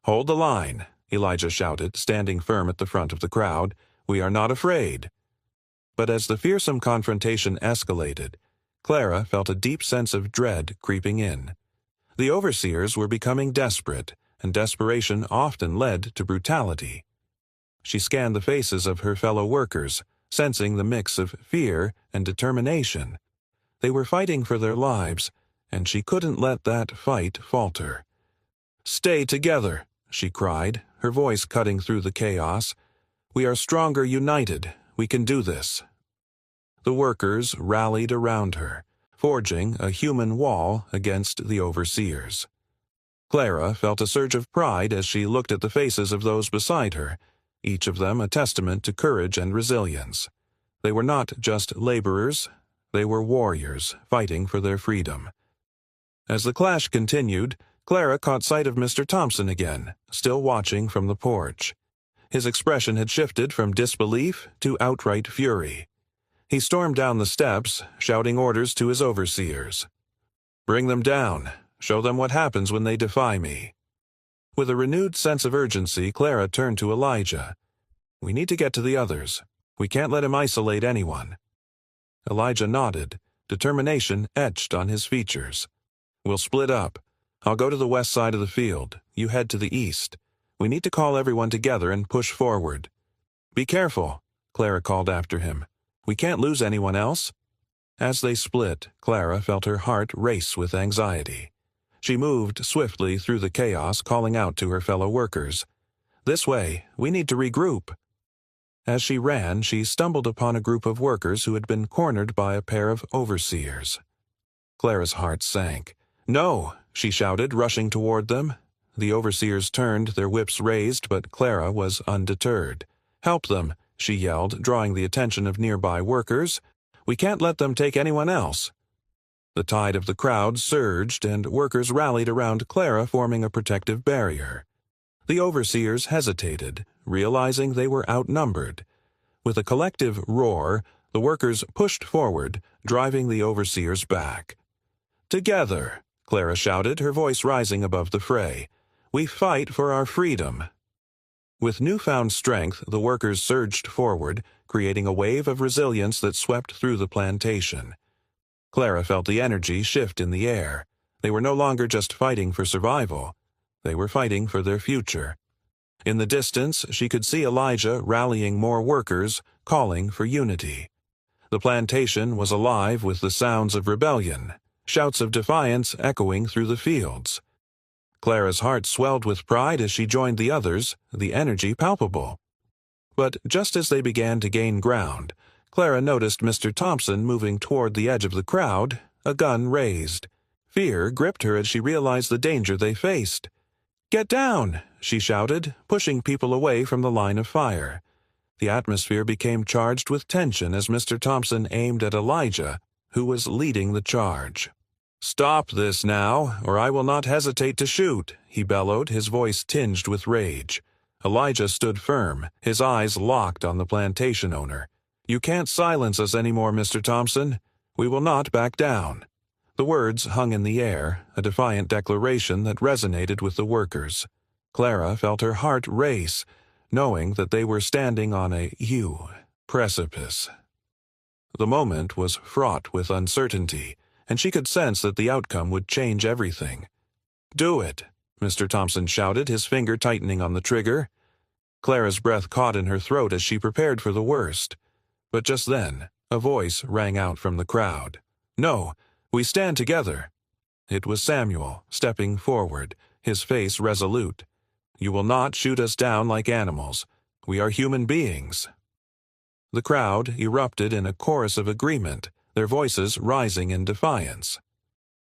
"Hold the line," Elijah shouted, standing firm at the front of the crowd. "We are not afraid." But as the fearsome confrontation escalated, Clara felt a deep sense of dread creeping in. The overseers were becoming desperate, and desperation often led to brutality. She scanned the faces of her fellow workers, sensing the mix of fear and determination. They were fighting for their lives, and she couldn't let that fight falter. "Stay together," she cried, her voice cutting through the chaos. "We are stronger united. We can do this." The workers rallied around her, forging a human wall against the overseers. Clara felt a surge of pride as she looked at the faces of those beside her, each of them a testament to courage and resilience. They were not just laborers, they were warriors fighting for their freedom. As the clash continued, Clara caught sight of Mr. Thompson again, still watching from the porch. His expression had shifted from disbelief to outright fury. He stormed down the steps, shouting orders to his overseers. "Bring them down. Show them what happens when they defy me." With a renewed sense of urgency, Clara turned to Elijah. "We need to get to the others. We can't let him isolate anyone." Elijah nodded, determination etched on his features. "We'll split up. I'll go to the west side of the field. You head to the east. We need to call everyone together and push forward." "Be careful," Clara called after him. "We can't lose anyone else." As they split, Clara felt her heart race with anxiety. She moved swiftly through the chaos, calling out to her fellow workers. "This way, we need to regroup." As she ran, she stumbled upon a group of workers who had been cornered by a pair of overseers. Clara's heart sank. "No!" she shouted, rushing toward them. The overseers turned, their whips raised, but Clara was undeterred. "Help them!" she yelled, drawing the attention of nearby workers. "We can't let them take anyone else." The tide of the crowd surged, and workers rallied around Clara, forming a protective barrier. The overseers hesitated, realizing they were outnumbered. With a collective roar, the workers pushed forward, driving the overseers back. "Together," Clara shouted, her voice rising above the fray. "We fight for our freedom." With newfound strength, the workers surged forward, creating a wave of resilience that swept through the plantation. Clara felt the energy shift in the air. They were no longer just fighting for survival. They were fighting for their future. In the distance, she could see Elijah rallying more workers, calling for unity. The plantation was alive with the sounds of rebellion, shouts of defiance echoing through the fields. Clara's heart swelled with pride as she joined the others, the energy palpable. But just as they began to gain ground, Clara noticed Mr. Thompson moving toward the edge of the crowd, a gun raised. Fear gripped her as she realized the danger they faced. "Get down!" she shouted, pushing people away from the line of fire. The atmosphere became charged with tension as Mr. Thompson aimed at Elijah, who was leading the charge. "Stop this now, or I will not hesitate to shoot," he bellowed, his voice tinged with rage. Elijah stood firm, his eyes locked on the plantation owner. "You can't silence us anymore, Mr. Thompson. We will not back down." The words hung in the air, a defiant declaration that resonated with the workers. Clara felt her heart race, knowing that they were standing on a precipice. The moment was fraught with uncertainty, and she could sense that the outcome would change everything. "Do it," Mr. Thompson shouted, his finger tightening on the trigger. Clara's breath caught in her throat as she prepared for the worst. But just then, a voice rang out from the crowd. "No, we stand together." It was Samuel, stepping forward, his face resolute. "You will not shoot us down like animals. We are human beings." The crowd erupted in a chorus of agreement, their voices rising in defiance.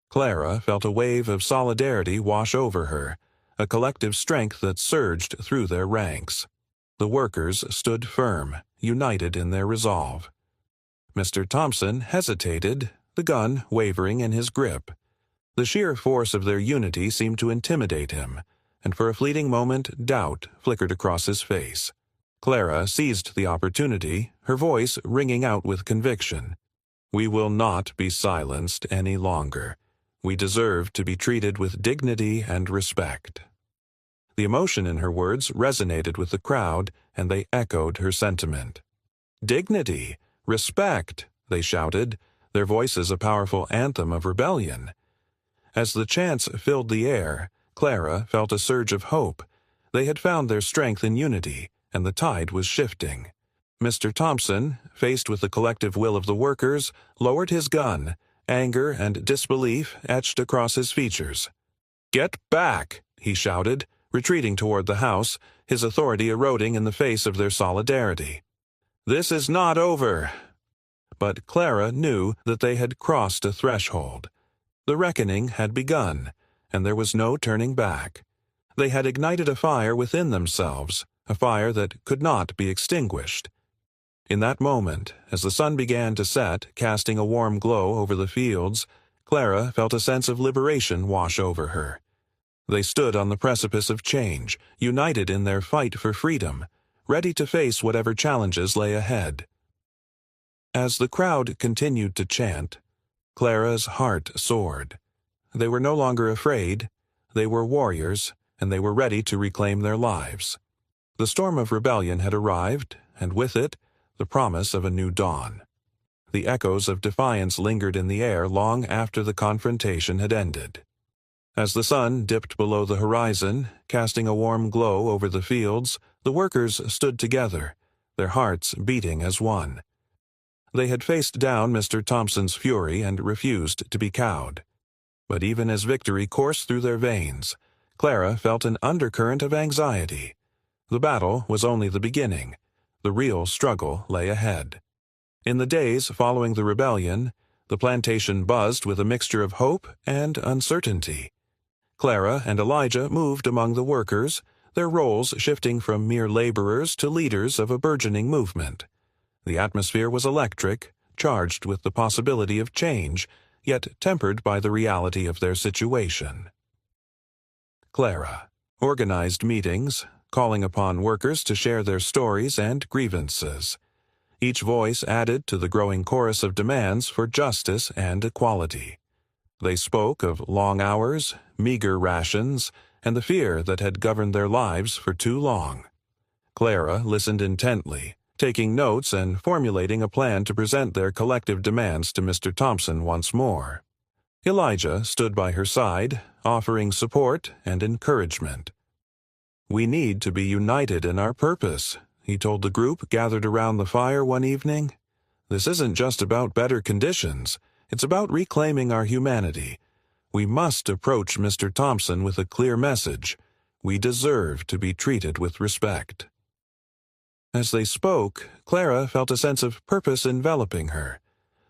Clara felt a wave of solidarity wash over her, a collective strength that surged through their ranks. The workers stood firm, united in their resolve. Mr. Thompson hesitated, the gun wavering in his grip. The sheer force of their unity seemed to intimidate him, and for a fleeting moment doubt flickered across his face. Clara seized the opportunity, her voice ringing out with conviction. "We will not be silenced any longer. We deserve to be treated with dignity and respect." The emotion in her words resonated with the crowd, and they echoed her sentiment. "Dignity! Respect!" they shouted, their voices a powerful anthem of rebellion. As the chants filled the air, Clara felt a surge of hope. They had found their strength in unity, and the tide was shifting. Mr. Thompson, faced with the collective will of the workers, lowered his gun, anger and disbelief etched across his features. "Get back!" he shouted, retreating toward the house, his authority eroding in the face of their solidarity. "This is not over." But Clara knew that they had crossed a threshold. The reckoning had begun, and there was no turning back. They had ignited a fire within themselves, a fire that could not be extinguished. In that moment, as the sun began to set, casting a warm glow over the fields, Clara felt a sense of liberation wash over her. They stood on the precipice of change, united in their fight for freedom, ready to face whatever challenges lay ahead. As the crowd continued to chant, Clara's heart soared. They were no longer afraid, they were warriors, and they were ready to reclaim their lives. The storm of rebellion had arrived, and with it, the promise of a new dawn. The echoes of defiance lingered in the air long after the confrontation had ended. As the sun dipped below the horizon, casting a warm glow over the fields, the workers stood together, their hearts beating as one. They had faced down Mr. Thompson's fury and refused to be cowed. But even as victory coursed through their veins, Clara felt an undercurrent of anxiety. The battle was only the beginning. The real struggle lay ahead. In the days following the rebellion, the plantation buzzed with a mixture of hope and uncertainty. Clara and Elijah moved among the workers, their roles shifting from mere laborers to leaders of a burgeoning movement. The atmosphere was electric, charged with the possibility of change, yet tempered by the reality of their situation. Clara organized meetings, calling upon workers to share their stories and grievances. Each voice added to the growing chorus of demands for justice and equality. They spoke of long hours, meager rations, and the fear that had governed their lives for too long. Clara listened intently, taking notes and formulating a plan to present their collective demands to Mr. Thompson once more. Elijah stood by her side, offering support and encouragement. "We need to be united in our purpose," he told the group gathered around the fire one evening. "This isn't just about better conditions. It's about reclaiming our humanity. We must approach Mr. Thompson with a clear message. We deserve to be treated with respect." As they spoke, Clara felt a sense of purpose enveloping her.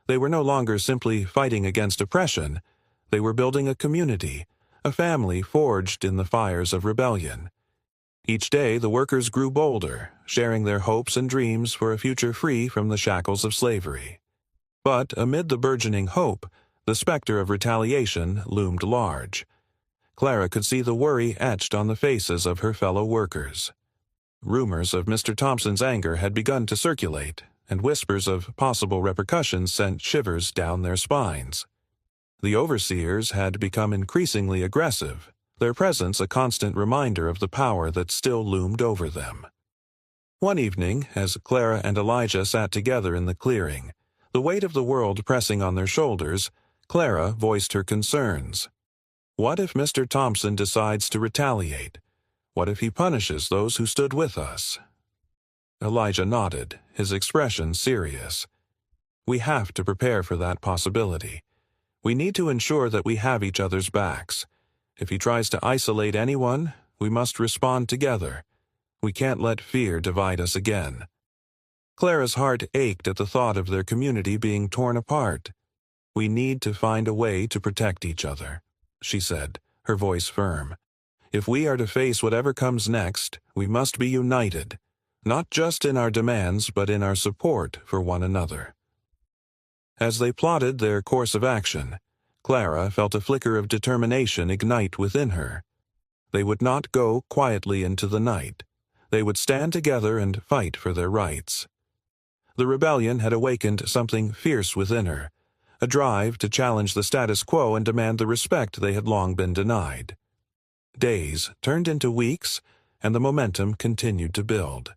They were no longer simply fighting against oppression. They were building a community, a family forged in the fires of rebellion. Each day the workers grew bolder, sharing their hopes and dreams for a future free from the shackles of slavery. But amid the burgeoning hope, the specter of retaliation loomed large. Clara could see the worry etched on the faces of her fellow workers. Rumors of Mr. Thompson's anger had begun to circulate, and whispers of possible repercussions sent shivers down their spines. The overseers had become increasingly aggressive, their presence a constant reminder of the power that still loomed over them. One evening, as Clara and Elijah sat together in the clearing, the weight of the world pressing on their shoulders, Clara voiced her concerns. What if Mr. Thompson decides to retaliate? What if he punishes those who stood with us? Elijah nodded, his expression serious. "We have to prepare for that possibility. We need to ensure that we have each other's backs. If he tries to isolate anyone, we must respond together. We can't let fear divide us again." Clara's heart ached at the thought of their community being torn apart. "We need to find a way to protect each other," she said, her voice firm. "If we are to face whatever comes next, we must be united, not just in our demands but in our support for one another." As they plotted their course of action, Clara felt a flicker of determination ignite within her. They would not go quietly into the night. They would stand together and fight for their rights. The rebellion had awakened something fierce within her, a drive to challenge the status quo and demand the respect they had long been denied. Days turned into weeks, and the momentum continued to build.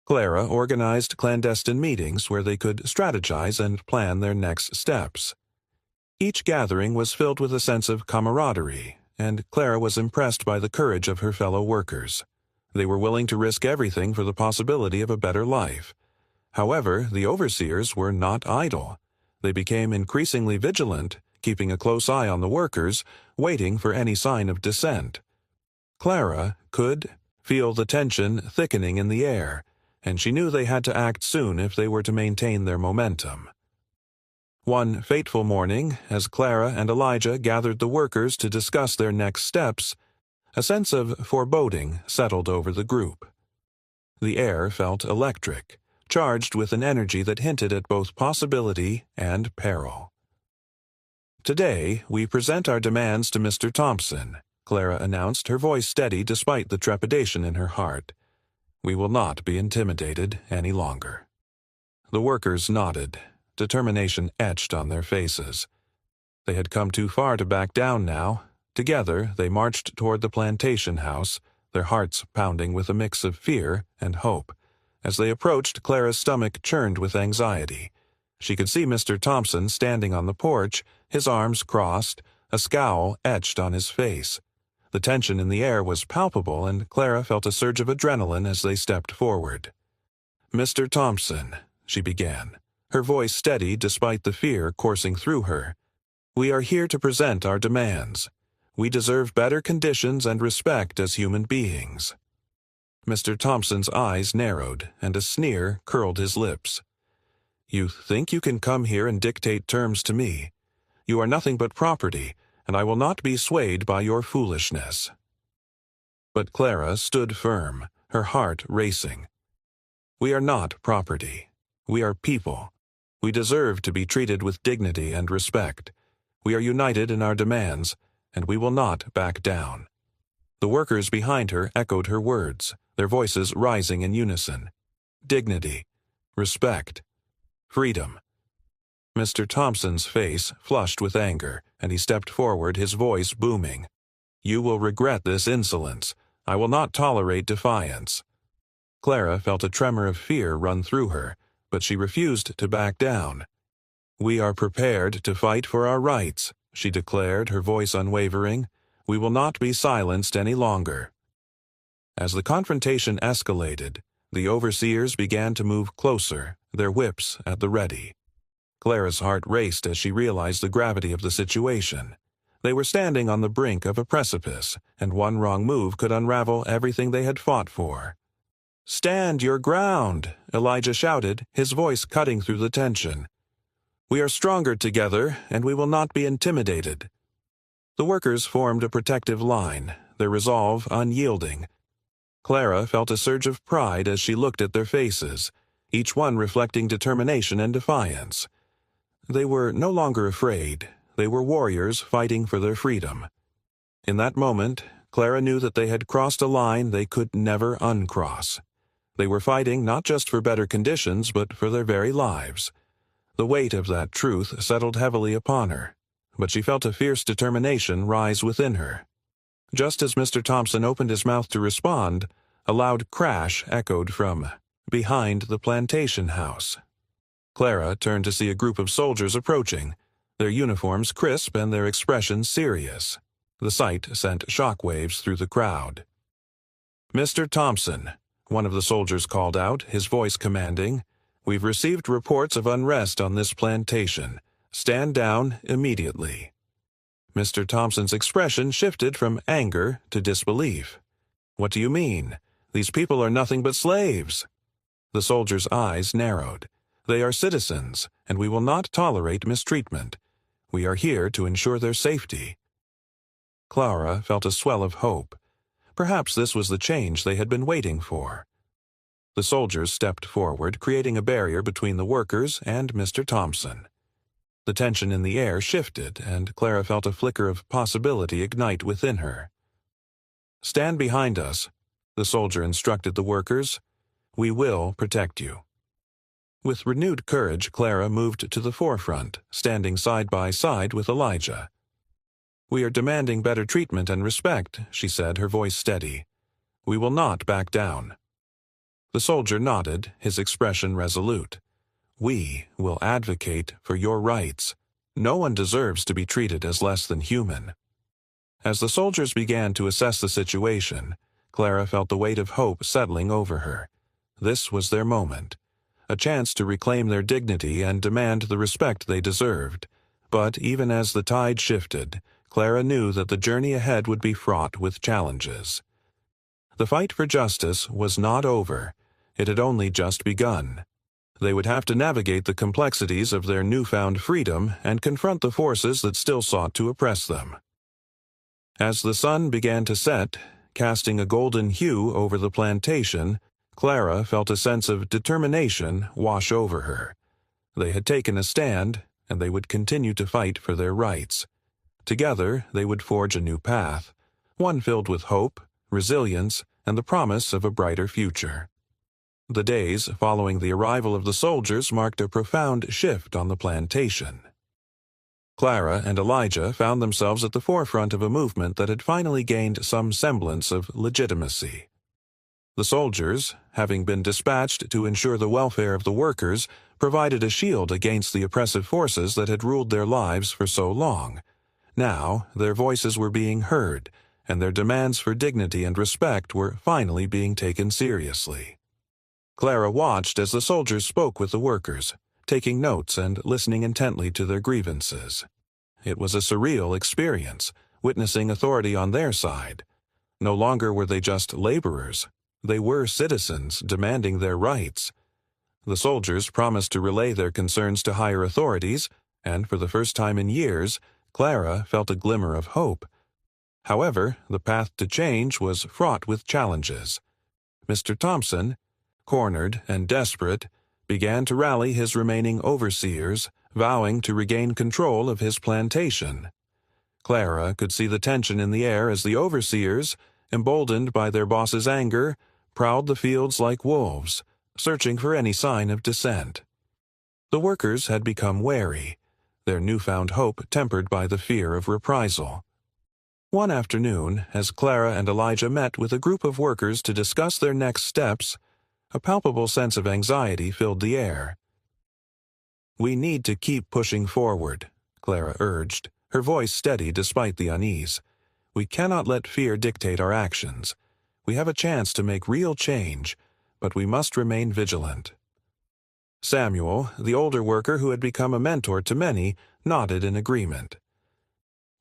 Clara organized clandestine meetings where they could strategize and plan their next steps. Each gathering was filled with a sense of camaraderie, and Clara was impressed by the courage of her fellow workers. They were willing to risk everything for the possibility of a better life. However, the overseers were not idle. They became increasingly vigilant, keeping a close eye on the workers, waiting for any sign of dissent. Clara could feel the tension thickening in the air, and she knew they had to act soon if they were to maintain their momentum. One fateful morning, as Clara and Elijah gathered the workers to discuss their next steps, a sense of foreboding settled over the group. The air felt electric, charged with an energy that hinted at both possibility and peril. "Today, we present our demands to Mr. Thompson," Clara announced, her voice steady despite the trepidation in her heart. "We will not be intimidated any longer." The workers nodded, determination etched on their faces. They had come too far to back down now. Together, they marched toward the plantation house, their hearts pounding with a mix of fear and hope. As they approached, Clara's stomach churned with anxiety. She could see Mr. Thompson standing on the porch, his arms crossed, a scowl etched on his face. The tension in the air was palpable, and Clara felt a surge of adrenaline as they stepped forward. "Mr. Thompson," she began, her voice steady despite the fear coursing through her, "we are here to present our demands. We deserve better conditions and respect as human beings." Mr. Thompson's eyes narrowed, and a sneer curled his lips. "You think you can come here and dictate terms to me? You are nothing but property, and I will not be swayed by your foolishness." But Clara stood firm, her heart racing. "We are not property. We are people. We deserve to be treated with dignity and respect. We are united in our demands, and we will not back down." The workers behind her echoed her words, their voices rising in unison. Dignity, respect, freedom. Mr. Thompson's face flushed with anger, and he stepped forward, his voice booming. "You will regret this insolence. I will not tolerate defiance." Clara felt a tremor of fear run through her, but she refused to back down. "We are prepared to fight for our rights," she declared, her voice unwavering. "We will not be silenced any longer." As the confrontation escalated, the overseers began to move closer, their whips at the ready. Clara's heart raced as she realized the gravity of the situation. They were standing on the brink of a precipice, and one wrong move could unravel everything they had fought for. "Stand your ground," Elijah shouted, his voice cutting through the tension. "We are stronger together, and we will not be intimidated." The workers formed a protective line, their resolve unyielding. Clara felt a surge of pride as she looked at their faces, each one reflecting determination and defiance. They were no longer afraid. They were warriors fighting for their freedom. In that moment, Clara knew that they had crossed a line they could never uncross. They were fighting not just for better conditions, but for their very lives. The weight of that truth settled heavily upon her, but she felt a fierce determination rise within her. Just as Mr. Thompson opened his mouth to respond, a loud crash echoed from behind the plantation house. Clara turned to see a group of soldiers approaching, their uniforms crisp and their expressions serious. The sight sent shockwaves through the crowd. "Mr. Thompson," one of the soldiers called out, his voice commanding, "we've received reports of unrest on this plantation. Stand down immediately." Mr. Thompson's expression shifted from anger to disbelief. "What do you mean? These people are nothing but slaves." The soldier's eyes narrowed. "They are citizens, and we will not tolerate mistreatment. We are here to ensure their safety." Clara felt a swell of hope. Perhaps this was the change they had been waiting for. The soldiers stepped forward, creating a barrier between the workers and Mr. Thompson. The tension in the air shifted, and Clara felt a flicker of possibility ignite within her. "Stand behind us," the soldier instructed the workers. "We will protect you." With renewed courage, Clara moved to the forefront, standing side by side with Elijah. "We are demanding better treatment and respect," she said, her voice steady. "We will not back down." The soldier nodded, his expression resolute. "We will advocate for your rights. No one deserves to be treated as less than human." As the soldiers began to assess the situation, Clara felt the weight of hope settling over her. This was their moment, a chance to reclaim their dignity and demand the respect they deserved. But even as the tide shifted, Clara knew that the journey ahead would be fraught with challenges. The fight for justice was not over. It had only just begun. They would have to navigate the complexities of their newfound freedom and confront the forces that still sought to oppress them. As the sun began to set, casting a golden hue over the plantation, Clara felt a sense of determination wash over her. They had taken a stand, and they would continue to fight for their rights. Together, they would forge a new path, one filled with hope, resilience, and the promise of a brighter future. The days following the arrival of the soldiers marked a profound shift on the plantation. Clara and Elijah found themselves at the forefront of a movement that had finally gained some semblance of legitimacy. The soldiers, having been dispatched to ensure the welfare of the workers, provided a shield against the oppressive forces that had ruled their lives for so long. Now, their voices were being heard, and their demands for dignity and respect were finally being taken seriously. Clara watched as the soldiers spoke with the workers, taking notes and listening intently to their grievances. It was a surreal experience, witnessing authority on their side. No longer were they just laborers. They were citizens demanding their rights. The soldiers promised to relay their concerns to higher authorities, and for the first time in years, Clara felt a glimmer of hope. However, the path to change was fraught with challenges. Mr. Thompson, cornered and desperate, began to rally his remaining overseers, vowing to regain control of his plantation. Clara could see the tension in the air as the overseers, emboldened by their boss's anger, prowled the fields like wolves, searching for any sign of dissent. The workers had become wary, their newfound hope tempered by the fear of reprisal. One afternoon, as Clara and Elijah met with a group of workers to discuss their next steps, a palpable sense of anxiety filled the air. "We need to keep pushing forward," Clara urged, her voice steady despite the unease. "We cannot let fear dictate our actions. We have a chance to make real change, but we must remain vigilant." Samuel, the older worker who had become a mentor to many, nodded in agreement.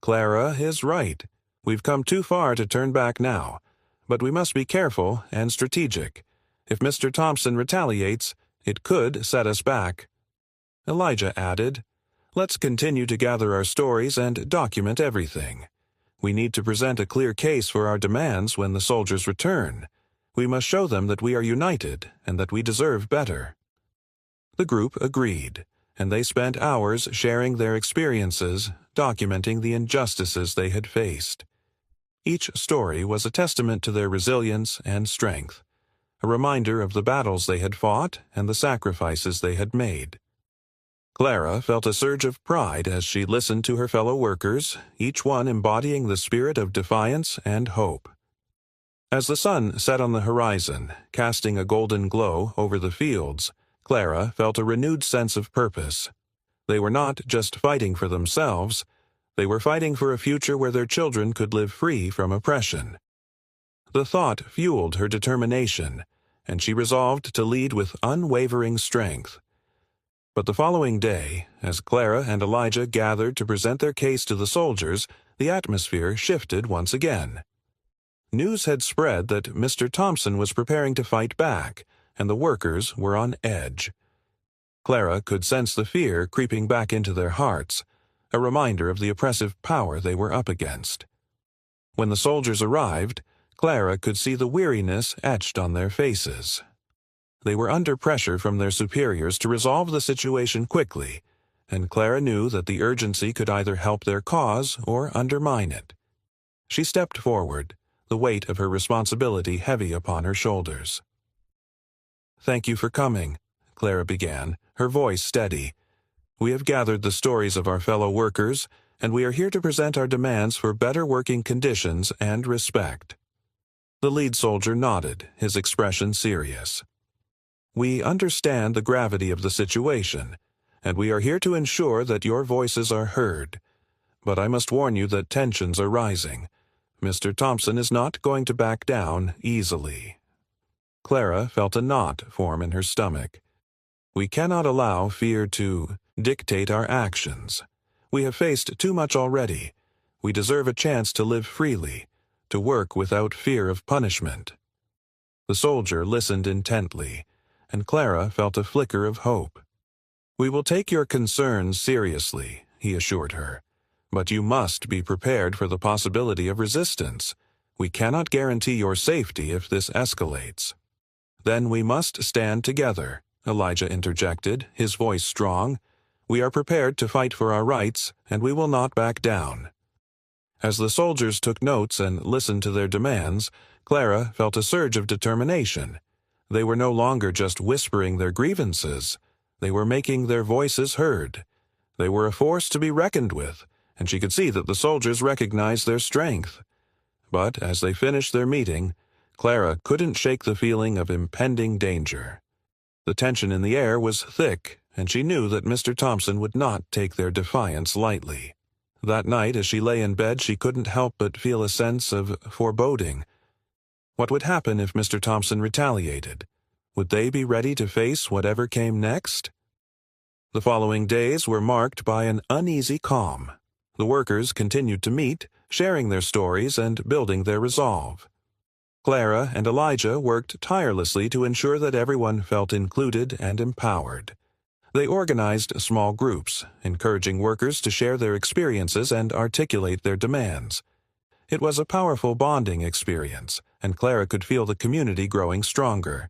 "Clara is right. We've come too far to turn back now, but we must be careful and strategic. If Mr. Thompson retaliates, it could set us back." Elijah added, "Let's continue to gather our stories and document everything. We need to present a clear case for our demands when the soldiers return. We must show them that we are united and that we deserve better." The group agreed, and they spent hours sharing their experiences, documenting the injustices they had faced. Each story was a testament to their resilience and strength, a reminder of the battles they had fought and the sacrifices they had made. Clara felt a surge of pride as she listened to her fellow workers, each one embodying the spirit of defiance and hope. As the sun set on the horizon, casting a golden glow over the fields, Clara felt a renewed sense of purpose. They were not just fighting for themselves, they were fighting for a future where their children could live free from oppression. The thought fueled her determination, and she resolved to lead with unwavering strength. But the following day, as Clara and Elijah gathered to present their case to the soldiers, the atmosphere shifted once again. News had spread that Mr. Thompson was preparing to fight back, and the workers were on edge. Clara could sense the fear creeping back into their hearts, a reminder of the oppressive power they were up against. When the soldiers arrived, Clara could see the weariness etched on their faces. They were under pressure from their superiors to resolve the situation quickly, and Clara knew that the urgency could either help their cause or undermine it. She stepped forward, the weight of her responsibility heavy upon her shoulders. "Thank you for coming," Clara began, her voice steady. "We have gathered the stories of our fellow workers, and we are here to present our demands for better working conditions and respect." The lead soldier nodded, his expression serious. "We understand the gravity of the situation, and we are here to ensure that your voices are heard. But I must warn you that tensions are rising. Mr. Thompson is not going to back down easily." Clara felt a knot form in her stomach. "We cannot allow fear to dictate our actions. We have faced too much already. We deserve a chance to live freely, to work without fear of punishment." The soldier listened intently, and Clara felt a flicker of hope. "We will take your concerns seriously," he assured her. "But you must be prepared for the possibility of resistance. We cannot guarantee your safety if this escalates." "Then we must stand together," Elijah interjected, his voice strong. "We are prepared to fight for our rights, and we will not back down." As the soldiers took notes and listened to their demands, Clara felt a surge of determination. They were no longer just whispering their grievances. They were making their voices heard. They were a force to be reckoned with, and she could see that the soldiers recognized their strength. But as they finished their meeting, Clara couldn't shake the feeling of impending danger. The tension in the air was thick, and she knew that Mr. Thompson would not take their defiance lightly. That night, as she lay in bed, she couldn't help but feel a sense of foreboding. What would happen if Mr. Thompson retaliated? Would they be ready to face whatever came next? The following days were marked by an uneasy calm. The workers continued to meet, sharing their stories and building their resolve. Clara and Elijah worked tirelessly to ensure that everyone felt included and empowered. They organized small groups, encouraging workers to share their experiences and articulate their demands. It was a powerful bonding experience, and Clara could feel the community growing stronger.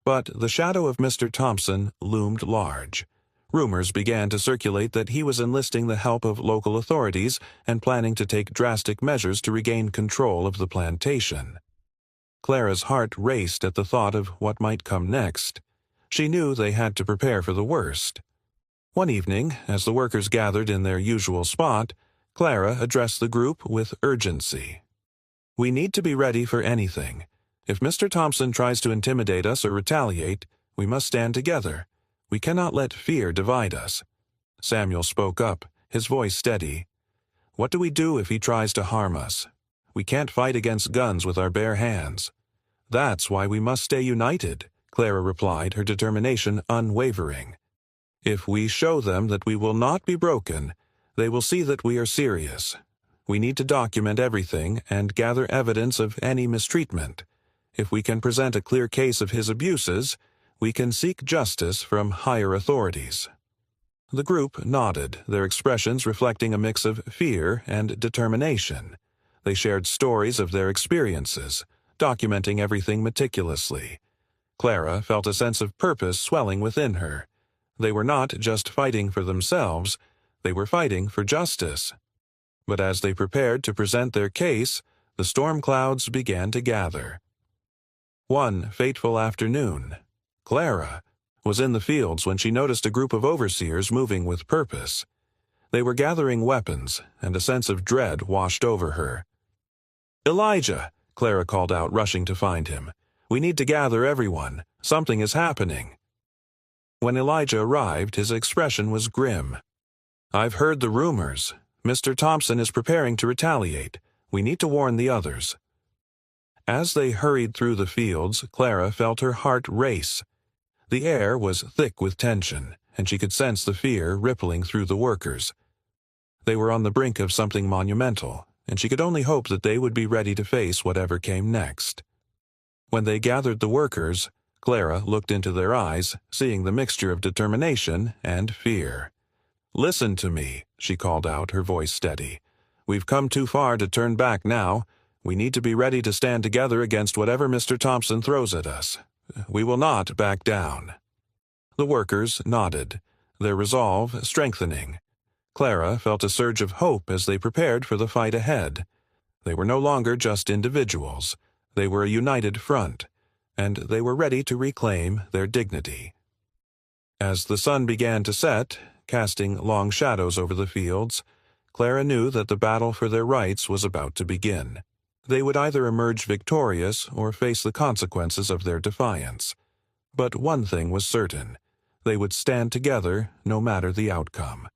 But the shadow of Mr. Thompson loomed large. Rumors began to circulate that he was enlisting the help of local authorities and planning to take drastic measures to regain control of the plantation. Clara's heart raced at the thought of what might come next. She knew they had to prepare for the worst. One evening, as the workers gathered in their usual spot, Clara addressed the group with urgency. "We need to be ready for anything. If Mr. Thompson tries to intimidate us or retaliate, we must stand together. We cannot let fear divide us." Samuel spoke up, his voice steady. "What do we do if he tries to harm us? We can't fight against guns with our bare hands." "That's why we must stay united," Clara replied, her determination unwavering. "If we show them that we will not be broken, they will see that we are serious. We need to document everything and gather evidence of any mistreatment. If we can present a clear case of his abuses, we can seek justice from higher authorities." The group nodded, their expressions reflecting a mix of fear and determination. They shared stories of their experiences, documenting everything meticulously. Clara felt a sense of purpose swelling within her. They were not just fighting for themselves, they were fighting for justice. But as they prepared to present their case, the storm clouds began to gather. One fateful afternoon, Clara was in the fields when she noticed a group of overseers moving with purpose. They were gathering weapons, and a sense of dread washed over her. "Elijah!" Clara called out, rushing to find him. "We need to gather everyone. Something is happening." When Elijah arrived, his expression was grim. "I've heard the rumors. Mr. Thompson is preparing to retaliate. We need to warn the others." As they hurried through the fields, Clara felt her heart race. The air was thick with tension, and she could sense the fear rippling through the workers. They were on the brink of something monumental, and she could only hope that they would be ready to face whatever came next. When they gathered the workers, Clara looked into their eyes, seeing the mixture of determination and fear. "Listen to me," she called out, her voice steady. "We've come too far to turn back now. We need to be ready to stand together against whatever Mr. Thompson throws at us. We will not back down." The workers nodded, their resolve strengthening. Clara felt a surge of hope as they prepared for the fight ahead. They were no longer just individuals. They were a united front, and they were ready to reclaim their dignity. As the sun began to set, casting long shadows over the fields, Clara knew that the battle for their rights was about to begin. They would either emerge victorious or face the consequences of their defiance. But one thing was certain: they would stand together no matter the outcome.